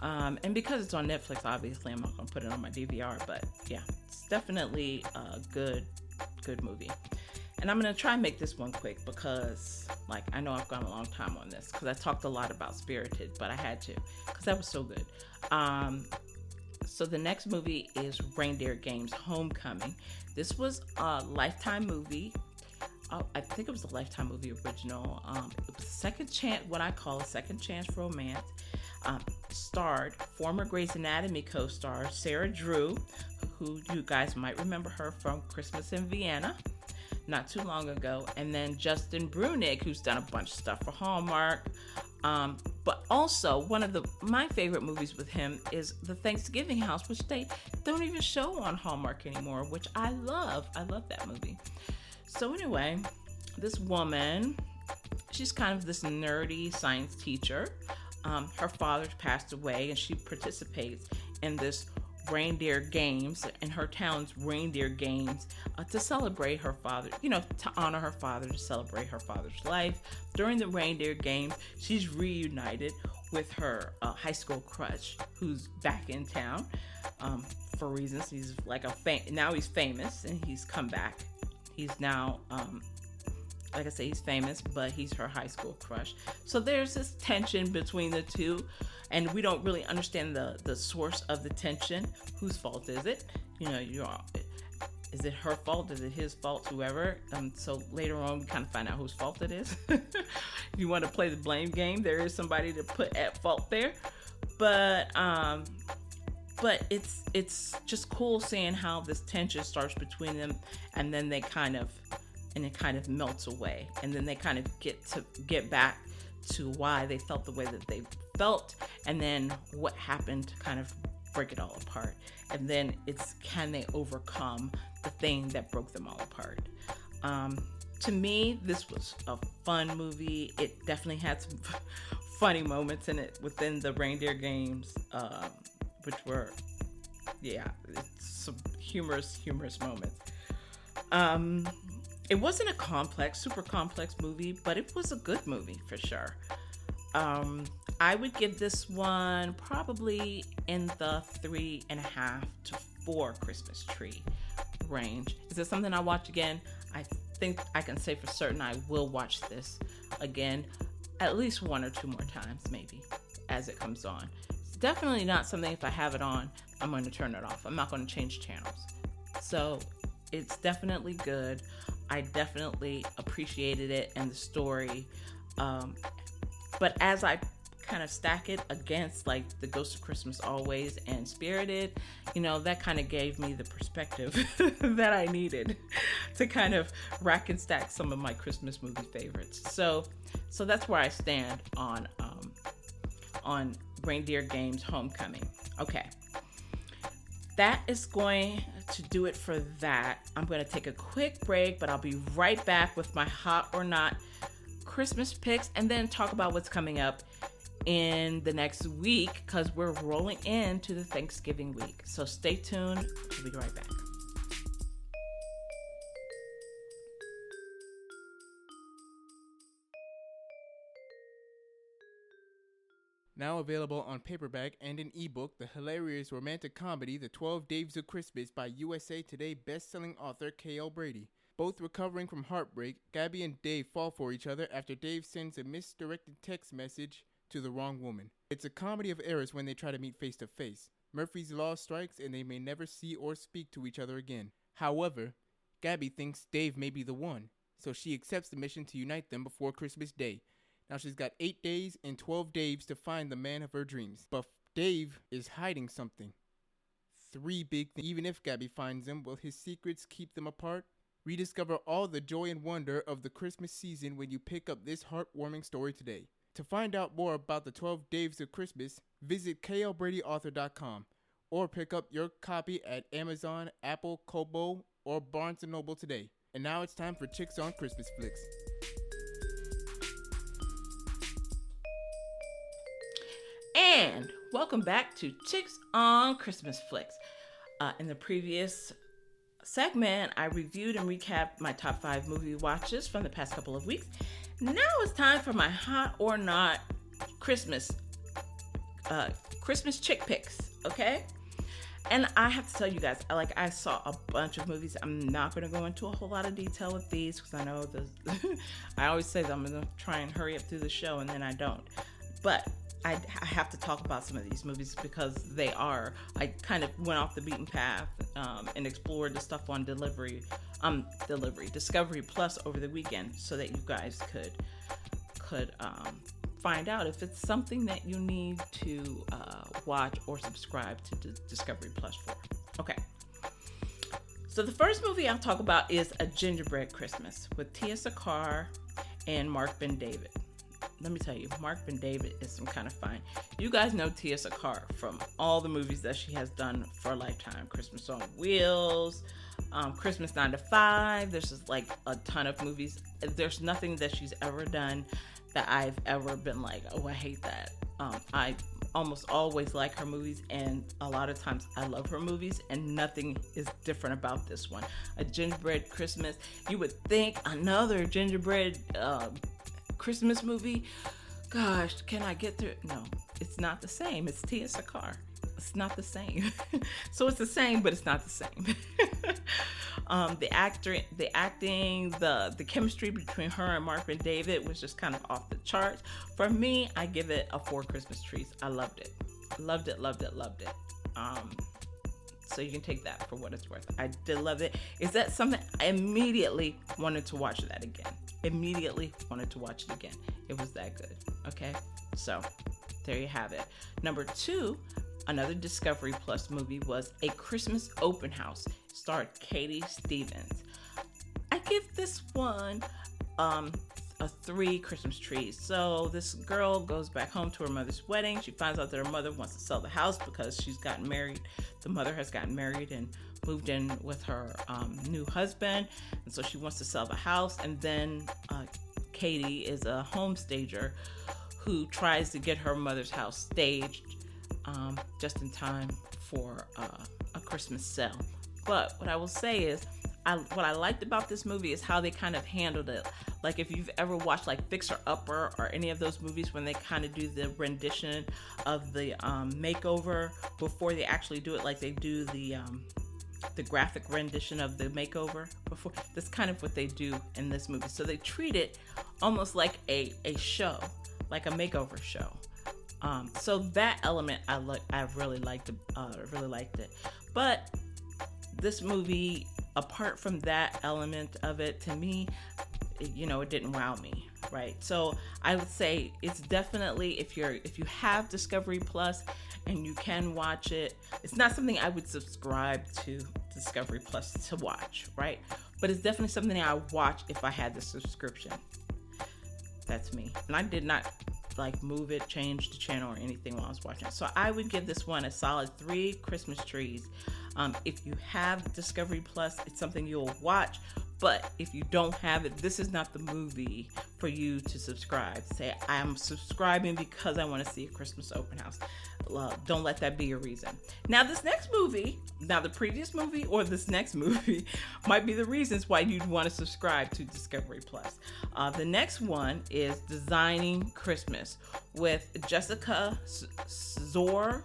And because it's on Netflix, obviously I'm not going to put it on my DVR, but yeah, it's definitely a good movie. And I'm going to try and make this one quick because, like, I know I've gone a long time on this because I talked a lot about Spirited, but I had to because that was so good. So the next movie is Reindeer Games Homecoming. This was a Lifetime movie. I think it was a Lifetime movie original. It was second chance, what I call a second chance romance. Starred former Grey's Anatomy co-star Sarah Drew, who you guys might remember her from Christmas in Vienna not too long ago, and then Justin Bruenig, who's done a bunch of stuff for Hallmark. But also one of my favorite movies with him is The Thanksgiving House, which they don't even show on Hallmark anymore, which I love. I love that movie. So anyway, this woman, she's kind of this nerdy science teacher. Her father passed away, and she participates in this reindeer games, in her town's reindeer games, to celebrate her father, to honor her father, to celebrate her father's life. During the reindeer games, she's reunited with her high school crush, who's back in town for reasons. He's like now he's famous, and he's come back. He's now, like I say, he's famous, but he's her high school crush. So there's this tension between the two, and we don't really understand the source of the tension. Whose fault is it? Is it her fault? Is it his fault? Whoever. So later on, we kind of find out whose fault it is. If you want to play the blame game, there is somebody to put at fault there. But it's just cool seeing how this tension starts between them, and then it kind of melts away, and then they kind of get back to why they felt the way that they felt, and then what happened to kind of break it all apart, and then can they overcome the thing that broke them all apart. To me, this was a fun movie. It definitely had some funny moments in it within the reindeer games, which were, some humorous moments. It wasn't a super complex movie, but it was a good movie for sure. I would give this one probably in the 3.5 to 4 Christmas tree range. Is it something I watch again? I think I can say for certain I will watch this again at least one or two more times, maybe, as it comes on. It's definitely not something, if I have it on, I'm going to turn it off. I'm not going to change channels. So it's definitely good. I definitely appreciated it and the story. But as I kind of stack it against like The Ghost of Christmas Always and Spirited, that kind of gave me the perspective that I needed to kind of rack and stack some of my Christmas movie favorites. So that's where I stand on Reindeer Games Homecoming. Okay. That is going to do it for that. I'm going to take a quick break, but I'll be right back with my hot or not Christmas picks, and then talk about what's coming up in the next week, because we're rolling into the Thanksgiving week. So stay tuned. We'll be right back. Now available on paperback and an ebook, the hilarious romantic comedy The 12 Days of Christmas by USA Today best-selling author K.L. Brady. Both recovering from heartbreak, Gabby and Dave fall for each other after Dave sends a misdirected text message to the wrong woman. It's a comedy of errors when they try to meet face to face. Murphy's Law strikes and they may never see or speak to each other again. However, Gabby thinks Dave may be the one, so she accepts the mission to unite them before Christmas Day. Now she's got 8 days and 12 Daves to find the man of her dreams. But Dave is hiding something. three big things. Even if Gabby finds them, will his secrets keep them apart? Rediscover all the joy and wonder of the Christmas season when you pick up this heartwarming story today. To find out more about the 12 Days of Christmas, visit klbradyauthor.com or pick up your copy at Amazon, Apple, Kobo, or Barnes & Noble today. And now it's time for Chicks on Christmas Flicks. And welcome back to Chicks on Christmas Flicks. In the previous segment, I reviewed and recapped my top 5 movie watches from the past couple of weeks. Now it's time for my hot or not Christmas chick picks, okay? And I have to tell you guys, I saw a bunch of movies. I'm not going to go into a whole lot of detail with these because I know I always say that I'm going to try and hurry up through the show and then I don't. But I have to talk about some of these movies because I kind of went off the beaten path and explored the stuff on Discovery Plus over the weekend so that you guys could find out if it's something that you need to watch or subscribe to Discovery Plus for. Okay. So the first movie I'll talk about is A Gingerbread Christmas with Tia Sakar and Mark Ben-David. Let me tell you, Mark Ben-David is some kind of fine. You guys know Tia Sakar from all the movies that she has done for Lifetime. Christmas on Wheels, Christmas 9 to 5. There's just like a ton of movies. There's nothing that she's ever done that I've ever been like, oh, I hate that. I almost always like her movies, and a lot of times I love her movies, and nothing is different about this one. A Gingerbread Christmas. You would think another gingerbread Christmas movie. Gosh, can I get through it? No, it's not the same. It's Tia Sakar. It's not the same. So it's the same, but it's not the same. The acting, the chemistry between her and Mark Ben-David was just kind of off the charts. For me, I give it a 4 Christmas trees. I loved it. Loved it. So you can take that for what it's worth. I did love it. Is that something I immediately wanted to watch that again? Immediately wanted to watch it again. It was that good. Okay, so there you have it. Number 2, another Discovery Plus movie was A Christmas Open House. Starred Katie Stevens. I give this one a 3 Christmas trees. So this girl goes back home to her mother's wedding. She finds out that her mother wants to sell the house because she's gotten married. The mother has gotten married and moved in with her new husband, and so she wants to sell the house. And then Katie is a home stager who tries to get her mother's house staged just in time for a Christmas sale. But what I will say is, what I liked about this movie is how they kind of handled it. Like if you've ever watched like Fixer Upper or any of those movies when they kind of do the rendition of the makeover before they actually do it, like they do the graphic rendition of the makeover before. That's kind of what they do in this movie. So they treat it almost like a show, like a makeover show. So that element I really liked it. But this movie, apart from that element of it, to me, it didn't wow me, right? So I would say it's definitely, if you have Discovery Plus and you can watch it, it's not something I would subscribe to Discovery Plus to watch, right? But it's definitely something I would watch if I had the subscription. That's me. And I did not move it, change the channel or anything while I was watching it. So I would give this one a solid 3 Christmas trees. If you have Discovery Plus, it's something you'll watch. But if you don't have it, this is not the movie for you to subscribe. Say, I'm subscribing because I want to see A Christmas Open House. Don't let that be your reason. Now, the previous movie or this next movie might be the reasons why you'd want to subscribe to Discovery Plus. The next one is Designing Christmas with Jessica Zor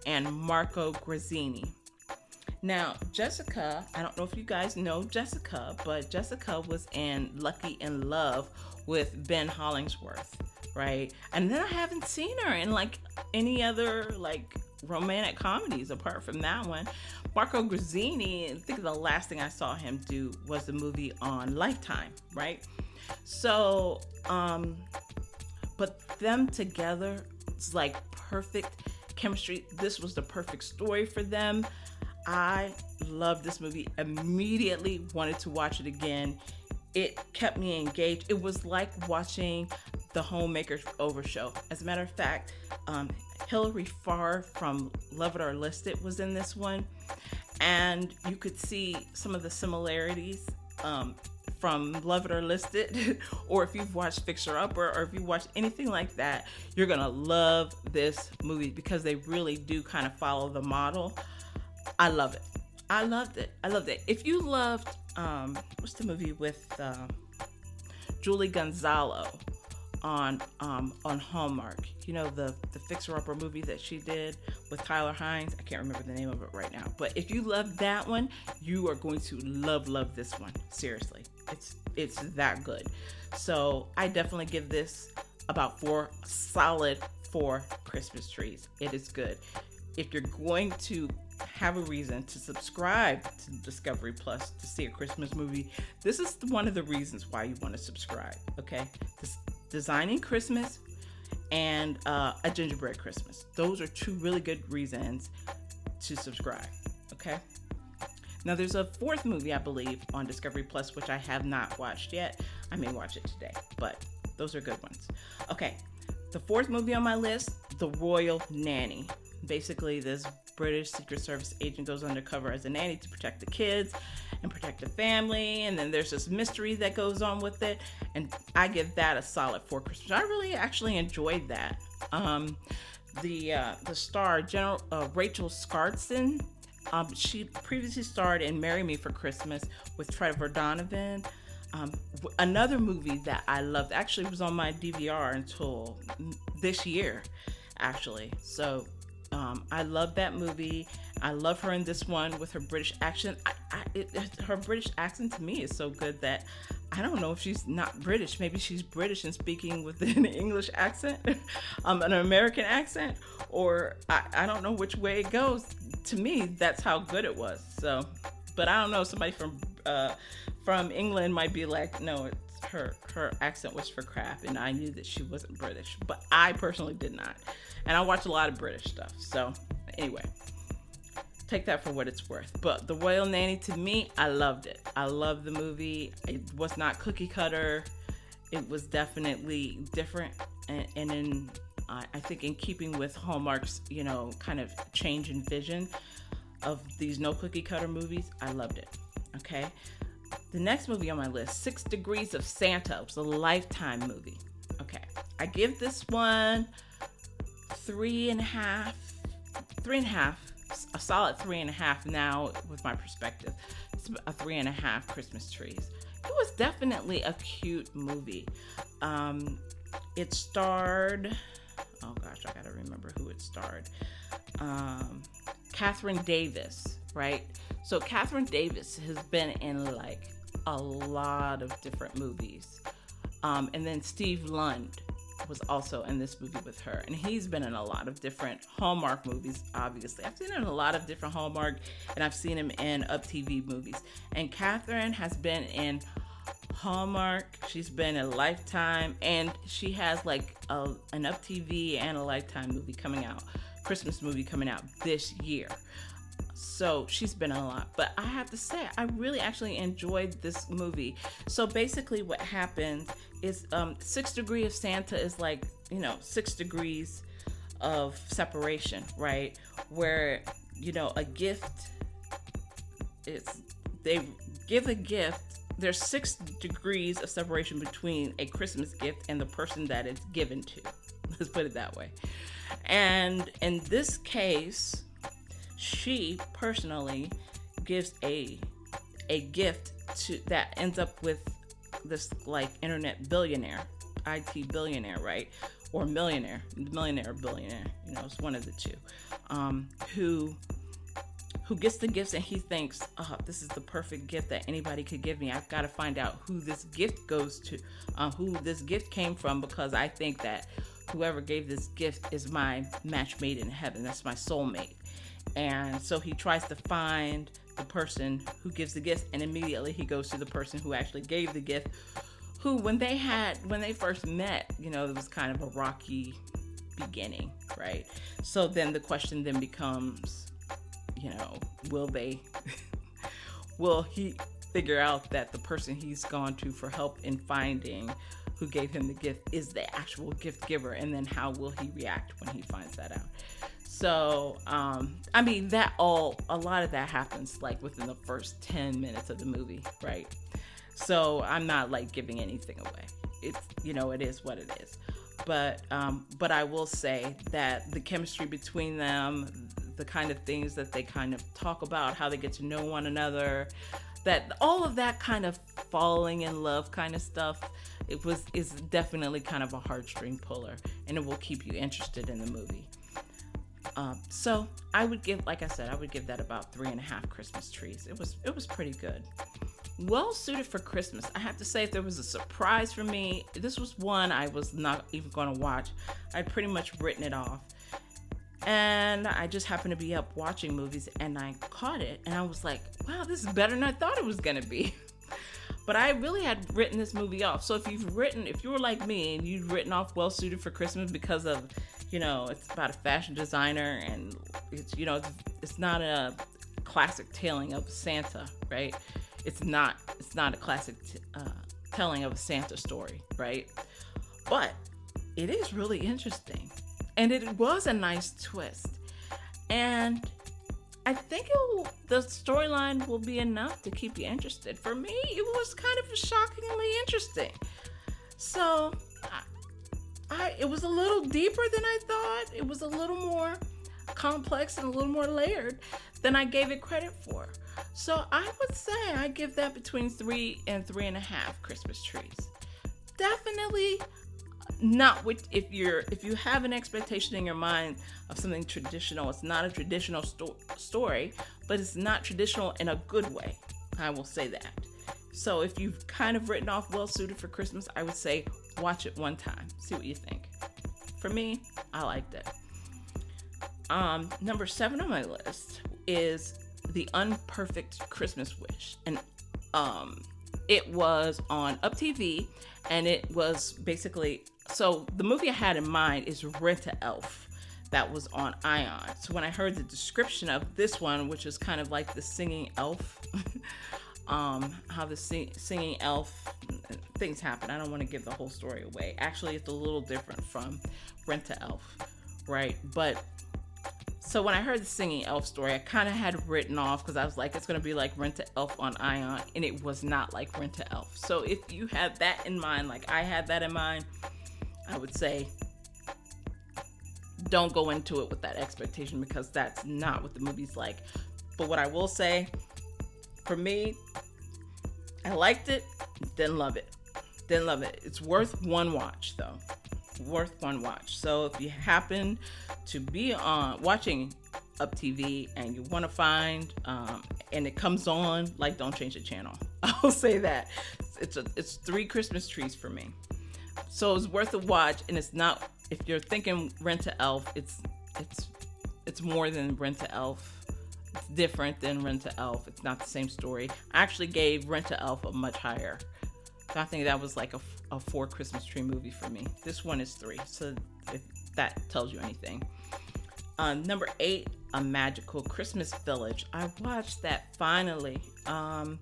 and Marco Grazzini. Now, Jessica, I don't know if you guys know Jessica, but Jessica was in Lucky in Love with Ben Hollingsworth, right? And then I haven't seen her in any other romantic comedies apart from that one. Marco Grazzini, I think the last thing I saw him do was the movie on Lifetime, right? So, but them together, it's perfect chemistry. This was the perfect story for them. I loved this movie. Immediately wanted to watch it again. It kept me engaged. It was like watching the Homemaker Over show. As a matter of fact, Hilary Farr from Love It or List It was in this one, and you could see some of the similarities from Love It or List It, or if you've watched Fixer Upper, or if you watched anything like that, you're gonna love this movie because they really do kind of follow the model. I love it. I loved it. I loved it. If you loved, what's the movie with Julie Gonzalo on Hallmark? You know, the Fixer Upper movie that she did with Tyler Hines. I can't remember the name of it right now. But if you love that one, you are going to love this one. Seriously. It's that good. So I definitely give this about 4 solid 4 Christmas trees. It is good. If you're going to have a reason to subscribe to Discovery Plus to see a Christmas movie, this is one of the reasons why you want to subscribe. Okay, Designing Christmas and A Gingerbread Christmas. Those are 2 really good reasons to subscribe. Okay. Now there's a 4th movie, I believe, on Discovery Plus, which I have not watched yet. I may watch it today, but those are good ones. Okay, the 4th movie on my list, The Royal Nanny. Basically, this British Secret Service agent goes undercover as a nanny to protect the kids and protect the family, and then there's this mystery that goes on with it, and I give that a solid 4 Christmas. I really actually enjoyed that. The star, Rachel Skarsten, she previously starred in Marry Me for Christmas with Trevor Donovan. Another movie that I loved, actually was on my DVR until this year, actually. So I love that movie. I love her in this one with her British accent. Her British accent to me is so good that I don't know if she's not British. Maybe she's British and speaking with an English accent, an American accent, or I don't know which way it goes. To me, that's how good it was. So, but I don't know. Somebody from England might be like, no, it's her accent was for crap, and I knew that she wasn't British. But I personally did not, and I watch a lot of British stuff. So anyway, take that for what it's worth. But The Royal Nanny, to me, I loved it. I loved the movie. It was not cookie cutter. It was definitely different, and I think in keeping with Hallmark's, kind of change in vision of these no cookie cutter movies. I loved it. Okay. The next movie on my list, 6 Degrees of Santa. It's a Lifetime movie. Okay. I give this one 3.5, a solid 3.5 now with my perspective. It's a 3.5 Christmas trees. It was definitely a cute movie. It starred, oh gosh, I gotta remember who it starred. Catherine Davis, right? So Catherine Davis has been in like a lot of different movies. And then Steve Lund was also in this movie with her. And he's been in a lot of different Hallmark movies, obviously. I've seen him in a lot of different Hallmark, and I've seen him in Up TV movies. And Catherine has been in Hallmark, she's been in Lifetime, and she has like an Up TV and a Lifetime movie coming out, Christmas movie coming out this year. So she's been in a lot, but I have to say, I really actually enjoyed this movie. So basically what happened is 6 Degrees of Santa is like, 6 degrees of separation, right? Where, a gift, they give a gift. There's 6 degrees of separation between a Christmas gift and the person that it's given to. Let's put it that way. And in this case, she personally gives a gift to that ends up with this like internet billionaire, IT billionaire, right? Or millionaire or billionaire, it's one of the two, who gets the gifts, and he thinks, oh, this is the perfect gift that anybody could give me. I've got to find out who this gift goes to, who this gift came from, because I think that whoever gave this gift is my match made in heaven. That's my soulmate. And so he tries to find the person who gives the gift, and immediately he goes to the person who actually gave the gift, who when they first met, it was kind of a rocky beginning, right? So then the question then becomes, will they, will he figure out that the person he's gone to for help in finding who gave him the gift is the actual gift giver, and then how will he react when he finds that out? So, I mean, a lot of that happens like within the first 10 minutes of the movie, right? So I'm not like giving anything away. It's, it is what it is. But I will say that the chemistry between them, the kind of things that they kind of talk about, how they get to know one another, that all of that kind of falling in love kind of stuff, is definitely kind of a heartstring puller, and it will keep you interested in the movie. So I would give, like I said, that about 3.5 Christmas trees. It was pretty good. Well suited for Christmas. I have to say, if there was a surprise for me, this was one I was not even going to watch. I'd pretty much written it off. And I just happened to be up watching movies, and I caught it, and I was like, wow, this is better than I thought it was going to be. But I really had written this movie off. So if you were like me and you'd written off Well Suited for Christmas because of, it's about a fashion designer, and it's not a classic telling of Santa, right? It's not a classic telling of a Santa story, right? But it is really interesting, and it was a nice twist, and I think the storyline will be enough to keep you interested. For me, it was kind of shockingly interesting. So it was a little deeper than I thought. It was a little more complex and a little more layered than I gave it credit for. So I would say I give that between 3 and 3.5 Christmas trees. Definitely not if you have an expectation in your mind of something traditional. It's not a traditional story, but it's not traditional in a good way. I will say that. So if you've kind of written off Well Suited for Christmas, I would say watch it one time. See what you think. For me, I liked it. Number 7 on my list is The Unperfect Christmas Wish, and it was on Up TV, and it was basically, so the movie I had in mind is Rent-A-Elf, that was on Ion. So when I heard the description of this one, which is kind of like the singing elf, how the singing elf things happen. I don't want to give the whole story away. Actually, it's a little different from Rent-A-Elf, right? But so when I heard the singing elf story, I kind of had written off because I was like, it's going to be like Rent-A-Elf on Ion, and it was not like Rent-A-Elf. So if you had that in mind, like I had that in mind, I would say don't go into it with that expectation, because that's not what the movie's like. But what I will say, for me, I liked it, didn't love it. It's worth one watch, though. Worth one watch. So if you happen to be watching Up TV and you want to find and it comes on, like, don't change the channel. I'll say that. It's 3 Christmas trees for me. So it's worth a watch, and it's not, if you're thinking Rent-A-Elf, it's more than Rent-A-Elf. It's different than Rent-A-Elf. It's not the same story. I actually gave Rent-A-Elf a much higher. I think that was like a 4 Christmas tree movie for me. This one is 3, so if that tells you anything. Number 8, A Magical Christmas Village. I watched that finally. I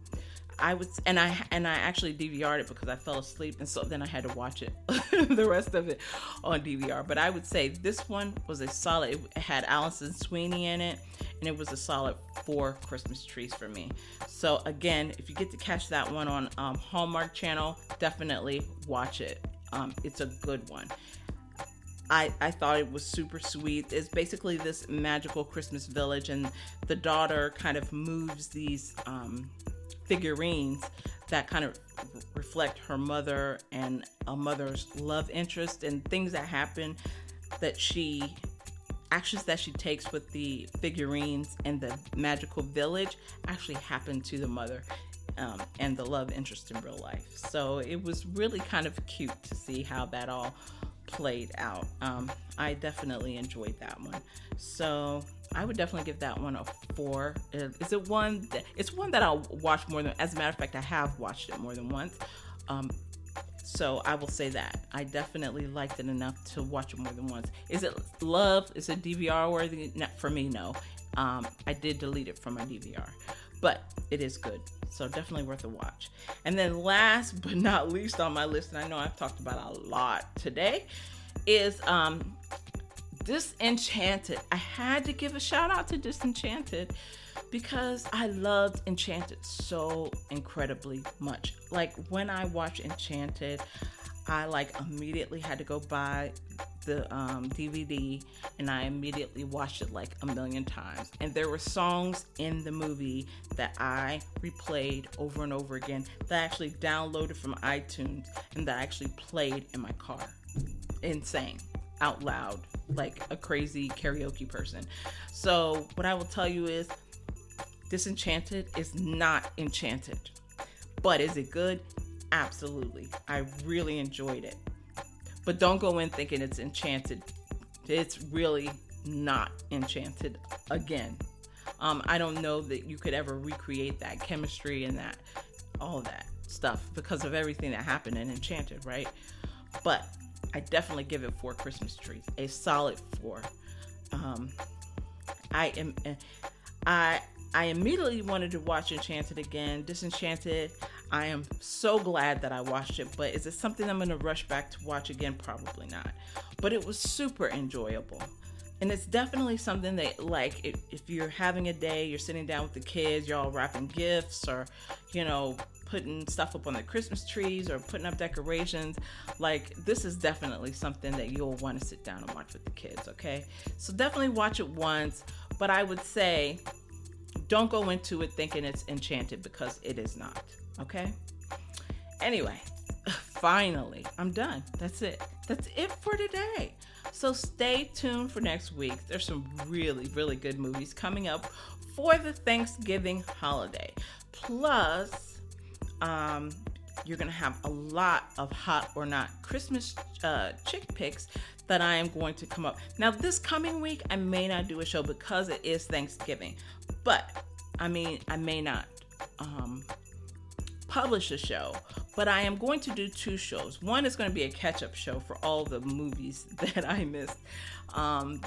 actually DVR'd it because I fell asleep, and so then I had to watch it, the rest of it on DVR. But I would say this one was a solid. It had Alison Sweeney in it, and it was a solid 4 Christmas trees for me. So again, if you get to catch that one on Hallmark Channel, definitely watch it. It's a good one. I thought it was super sweet. It's basically this magical Christmas village, and the daughter kind of moves these figurines that kind of reflect her mother and a mother's love interest, and things that happen actions that she takes with the figurines and the magical village actually happen to the mother and the love interest in real life. So it was really kind of cute to see how that all played out. I definitely enjoyed that one. So I would definitely give that one a 4. It's one that I'll watch more than, as a matter of fact, I have watched it more than once. So I will say that I definitely liked it enough to watch it more than once. Is it love? Is it DVR worthy? For me, no. I did delete it from my DVR, but it is good. So definitely worth a watch. And then last but not least on my list, and I know I've talked about a lot today, is Disenchanted. I had to give a shout out to Disenchanted because I loved Enchanted so incredibly much. Like when I watched Enchanted, I immediately had to go buy the DVD, and I immediately watched it like a million times. And there were songs in the movie that I replayed over and over again, that I actually downloaded from iTunes and that I actually played in my car and sang out loud like a crazy karaoke person. So what I will tell you is Disenchanted is not enchanted. But is it good? Absolutely. I really enjoyed it. But don't go in thinking it's enchanted. It's really not enchanted again. I don't know that you could ever recreate that chemistry and that all that stuff because of everything that happened in Enchanted, right? But I definitely give it 4 Christmas trees, a solid 4. I immediately wanted to watch Enchanted again. Disenchanted, I am so glad that I watched it, but is it something I'm going to rush back to watch again? Probably not. But it was super enjoyable. And it's definitely something that, like, if you're having a day, you're sitting down with the kids, you're all wrapping gifts or, putting stuff up on the Christmas trees or putting up decorations, like, this is definitely something that you'll want to sit down and watch with the kids, okay? So definitely watch it once, but I would say don't go into it thinking it's enchanted because it is not, okay? Anyway, finally, I'm done. That's it. That's it for today. So stay tuned for next week. There's some really, really good movies coming up for the Thanksgiving holiday. Plus, you're going to have a lot of hot or not Christmas chick picks that I am going to come up. Now, this coming week, I may not do a show because it is Thanksgiving. But, I may not publish a show, but I am going to do 2 shows. One is going to be a catch-up show for all the movies that I missed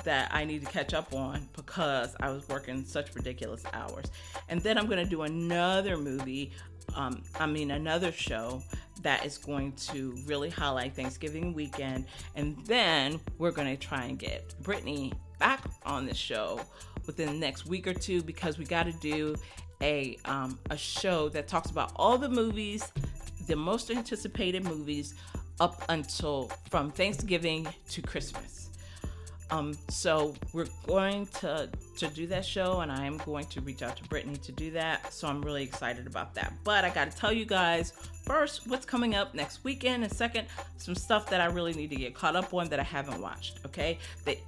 that I need to catch up on because I was working such ridiculous hours. And then I'm going to do another another show that is going to really highlight Thanksgiving weekend. And then we're going to try and get Brittany back on the show within the next week or 2 because we got to do a show that talks about all the movies, the most anticipated movies up until from Thanksgiving to Christmas. So we're going to do that show, and I am going to reach out to Brittany to do that. So I'm really excited about that. But I got to tell you guys first what's coming up next weekend, and second, some stuff that I really need to get caught up on that I haven't watched, okay?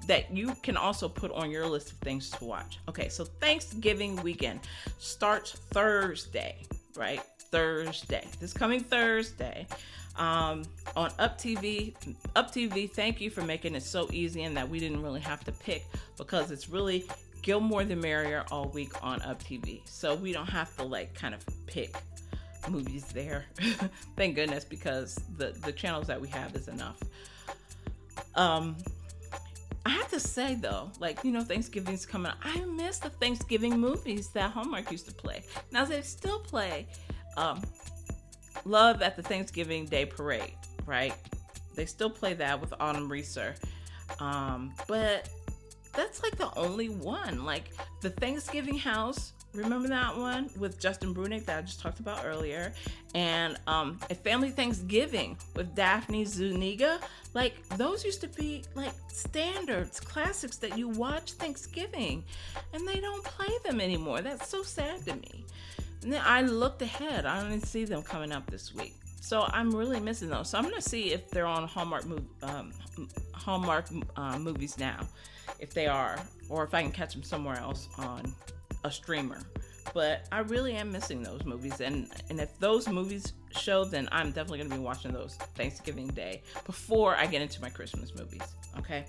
That you can also put on your list of things to watch. Okay, so Thanksgiving weekend starts Thursday, right? Thursday. This coming Thursday. On Up TV, thank you for making it so easy and that we didn't really have to pick because it's really Gilmore the Merrier all week on Up TV. So we don't have to kind of pick movies there. Thank goodness, because the channels that we have is enough. I have to say though, Thanksgiving's coming up. I miss the Thanksgiving movies that Hallmark used to play. Now they still play Love at the Thanksgiving Day Parade, right? They still play that with Autumn Reeser. But that's the only one. The Thanksgiving House, remember that one with Justin Bruenig that I just talked about earlier? And A Family Thanksgiving with Daphne Zuniga. Those used to be standards, classics that you watch Thanksgiving. And they don't play them anymore. That's so sad to me. And then I looked ahead. I didn't see them coming up this week. So I'm really missing those. So I'm going to see if they're on Hallmark movies now, if they are, or if I can catch them somewhere else on a streamer. But I really am missing those movies. And if those movies show, then I'm definitely going to be watching those Thanksgiving Day before I get into my Christmas movies. Okay?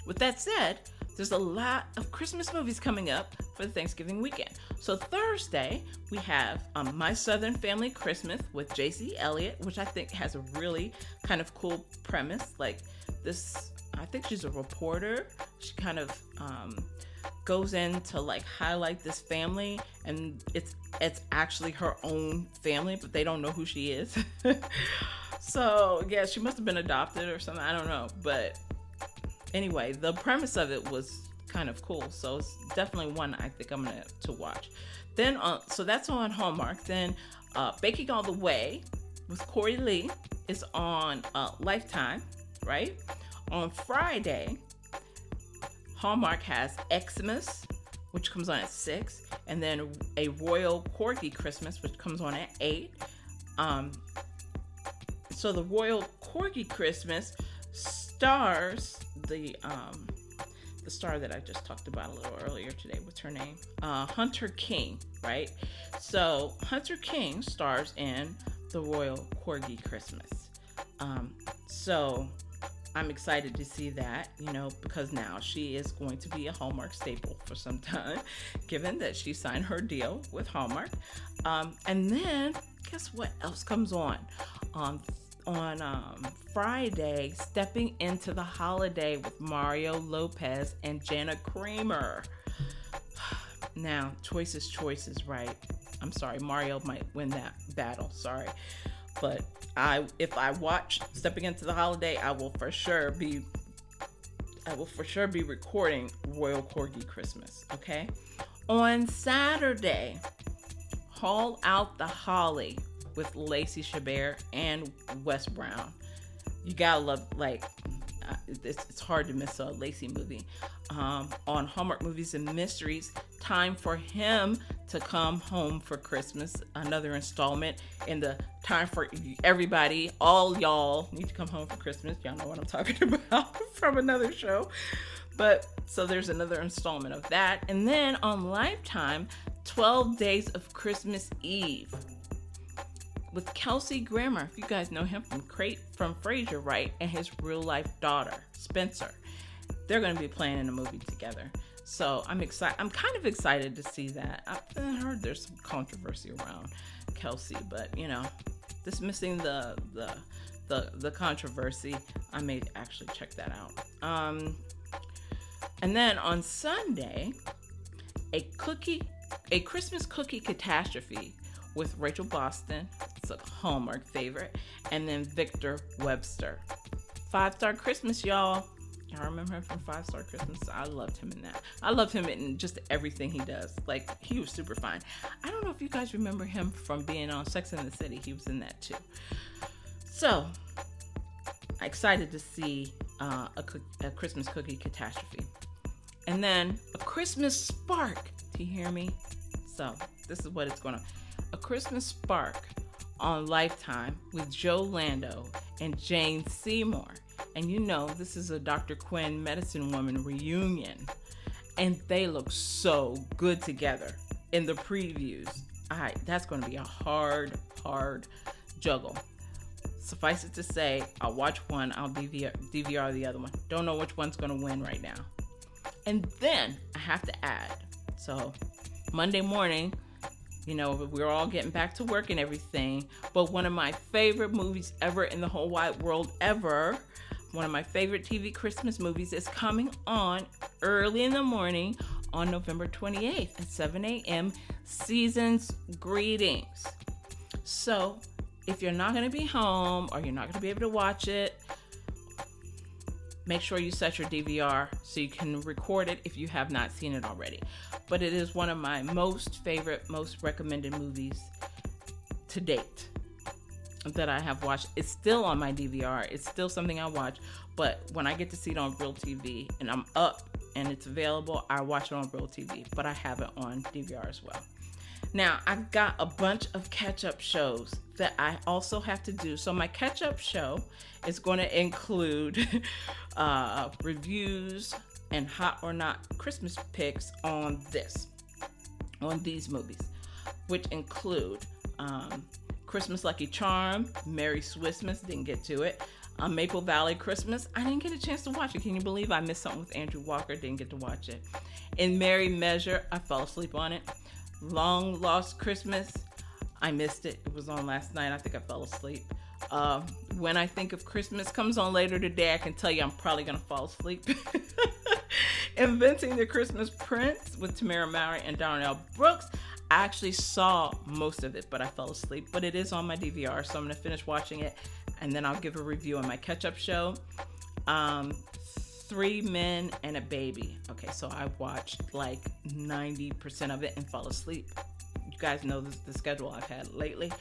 With that said, there's a lot of Christmas movies coming up for the Thanksgiving weekend. So Thursday, we have My Southern Family Christmas with J.C. Elliott, which I think has a really kind of cool premise. I think she's a reporter. She kind of goes in to like highlight this family, and it's actually her own family, but they don't know who she is. So yeah, she must have been adopted or something, I don't know. But anyway, the premise of it was kind of cool, so it's definitely one I think I'm gonna to watch. Then so that's on Hallmark. Then Baking All the Way with Corey Lee is on Lifetime, right? On Friday, Hallmark has Xmas, which comes on at 6, and then a Royal Corgi Christmas, which comes on at 8. So the Royal Corgi Christmas stars the star that I just talked about a little earlier today. What's her name? Hunter King, right? So Hunter King stars in the Royal Corgi Christmas. So I'm excited to see that, because now she is going to be a Hallmark staple for some time, given that she signed her deal with Hallmark. And then guess what else comes on Friday? Stepping into the Holiday with Mario Lopez and Jana Kramer. Now, choices, right? I'm sorry, Mario might win that battle. Sorry, but if I watch Stepping Into the Holiday, I will for sure be recording Royal Corgi Christmas. Okay. On Saturday, Haul Out the Holly with Lacey Chabert and Wes Brown. You gotta love, it's hard to miss a Lacey movie. On Hallmark Movies and Mysteries, Time for Him to Come Home for Christmas, another installment in the Time for Everybody, all y'all need to come home for Christmas. Y'all know what I'm talking about from another show. But so there's another installment of that. And then on Lifetime, 12 Days of Christmas Eve with Kelsey Grammer. If you guys know him from Frasier, right? And his real life daughter, Spencer. They're going to be playing in a movie together. So I'm excited. I'm kind of excited to see that. I've heard there's some controversy around Kelsey, but dismissing the controversy, I may actually check that out. And then on Sunday, a Christmas cookie catastrophe with Rachel Boston. It's a Hallmark favorite. And then Victor Webster. 5 Star Christmas, y'all. Y'all remember him from 5 Star Christmas? I loved him in that. I loved him in just everything he does. Like, he was super fine. I don't know if you guys remember him from being on Sex and the City. He was in that too. So, excited to see a Christmas cookie catastrophe. And then a Christmas spark. Do you hear me? So, this is what it's going to... A Christmas Spark on Lifetime with Joe Lando and Jane Seymour. And this is a Dr. Quinn Medicine Woman reunion. And they look so good together in the previews. That's going to be a hard juggle. Suffice it to say, I'll watch one, I'll DVR the other one. Don't know which one's going to win right now. And then I have to add, so Monday morning, we're all getting back to work and everything, but one of my favorite movies ever in the whole wide world ever, one of my favorite TV Christmas movies is coming on early in the morning on November 28th at 7 a.m. Season's Greetings. So if you're not going to be home or you're not going to be able to watch it, make sure you set your DVR so you can record it if you have not seen it already. But it is one of my most favorite, most recommended movies to date that I have watched. It's still on my DVR. It's still something I watch. But when I get to see it on Real TV and I'm up and it's available, I watch it on Real TV. But I have it on DVR as well. Now, I've got a bunch of catch-up shows that I also have to do. So my catch-up show is going to include reviews and hot or not Christmas picks on these movies, which include Christmas Lucky Charm, Merry Swissmas, didn't get to it. Maple Valley Christmas, I didn't get a chance to watch it. Can you believe I missed something with Andrew Walker? Didn't get to watch it. In Merry Measure, I fell asleep on it. Long Lost Christmas, I missed it. It was on last night. I think I fell asleep. When I Think of Christmas comes on later today. I can tell you I'm probably going to fall asleep. Inventing the Christmas Prince with Tamara Mowry and Darnell Brooks. I actually saw most of it, but I fell asleep. But it is on my DVR, so I'm going to finish watching it, and then I'll give a review on my catch-up show. 3 Men and a Baby. Okay, so I watched like 90% of it and fell asleep. You guys know the schedule I've had lately.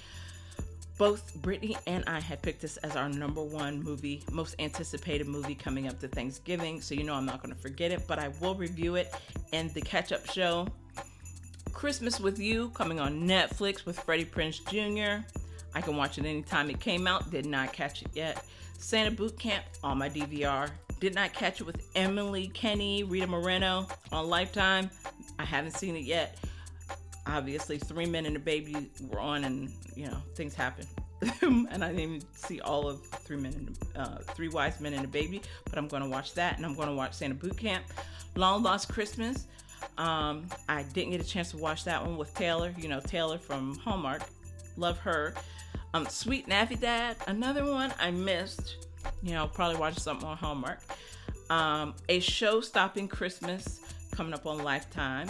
Both Brittany and I had picked this as our number one movie, most anticipated movie coming up to Thanksgiving. So you know I'm not going to forget it, but I will review it in the catch-up show. Christmas with You, coming on Netflix with Freddie Prinze Jr. I can watch it anytime it came out. Did not catch it yet. Santa Boot Camp on my DVR. Did not catch it with Emily Kenny, Rita Moreno on Lifetime. I haven't seen it yet. Obviously, 3 Men and a Baby were on, and you know things happen. And I didn't even see all of 3 Wise Men and a Baby, but I'm going to watch that, and I'm going to watch Santa Boot Camp. Long Lost Christmas. I didn't get a chance to watch that one with Taylor. You know Taylor from Hallmark. Love her. Sweet Navidad, another one I missed. You know, probably watching something on Hallmark. A Show-Stopping Christmas coming up on Lifetime.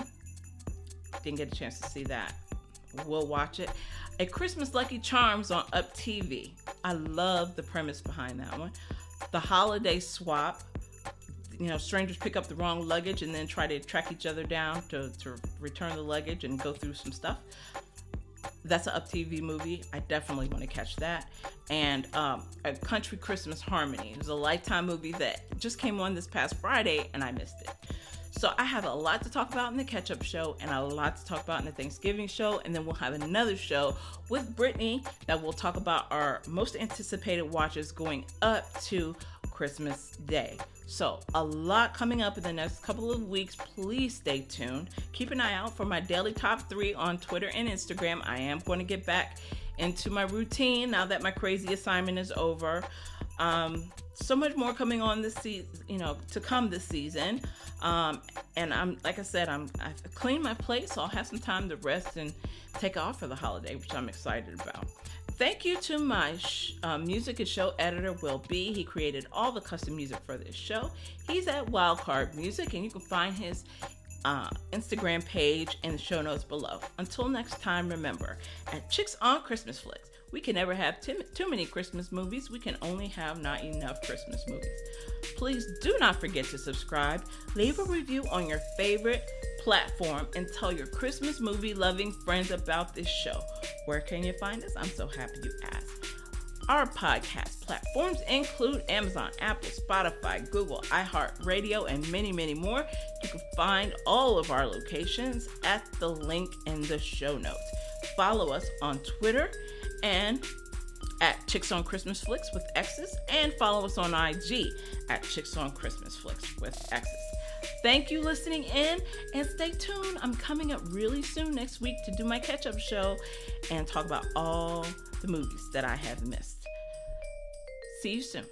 Didn't get a chance to see that. We'll watch it. A Christmas Lucky Charms on Up TV. I love the premise behind that one. The Holiday Swap. You know, strangers pick up the wrong luggage and then try to track each other down to return the luggage and go through some stuff. That's an Up TV movie. I definitely want to catch that. And A Country Christmas Harmony. It was a Lifetime movie that just came on this past Friday and I missed it. So I have a lot to talk about in the catch-up show and a lot to talk about in the Thanksgiving show. And then we'll have another show with Brittany that will talk about our most anticipated watches going up to Christmas Day. So a lot coming up in the next couple of weeks. Please stay tuned. Keep an eye out for my daily top 3 on Twitter and Instagram. I am going to get back into my routine now that my crazy assignment is over. So much more coming on this season, to come this season. And I'm, like I said, I've cleaned my plate, so I'll have some time to rest and take off for the holiday, which I'm excited about. Thank you to my music and show editor, Will B. He created all the custom music for this show. He's at Wildcard Music, and you can find his Instagram page in the show notes below. Until next time, remember, at Chicks on Christmas Flicks, we can never have too many Christmas movies. We can only have not enough Christmas movies. Please do not forget to subscribe, leave a review on your favorite platform, and tell your Christmas movie loving friends about this show. Where can you find us? I'm so happy you asked. Our podcast platforms include Amazon, Apple, Spotify, Google, iHeartRadio, and many, many more. You can find all of our locations at the link in the show notes. Follow us on Twitter and at Chicks on Christmas Flicks with X's, and follow us on IG at Chicks on Christmas Flicks with X's. Thank you listening in, and stay tuned. I'm coming up really soon next week to do my catch-up show and talk about all the movies that I have missed. See you soon.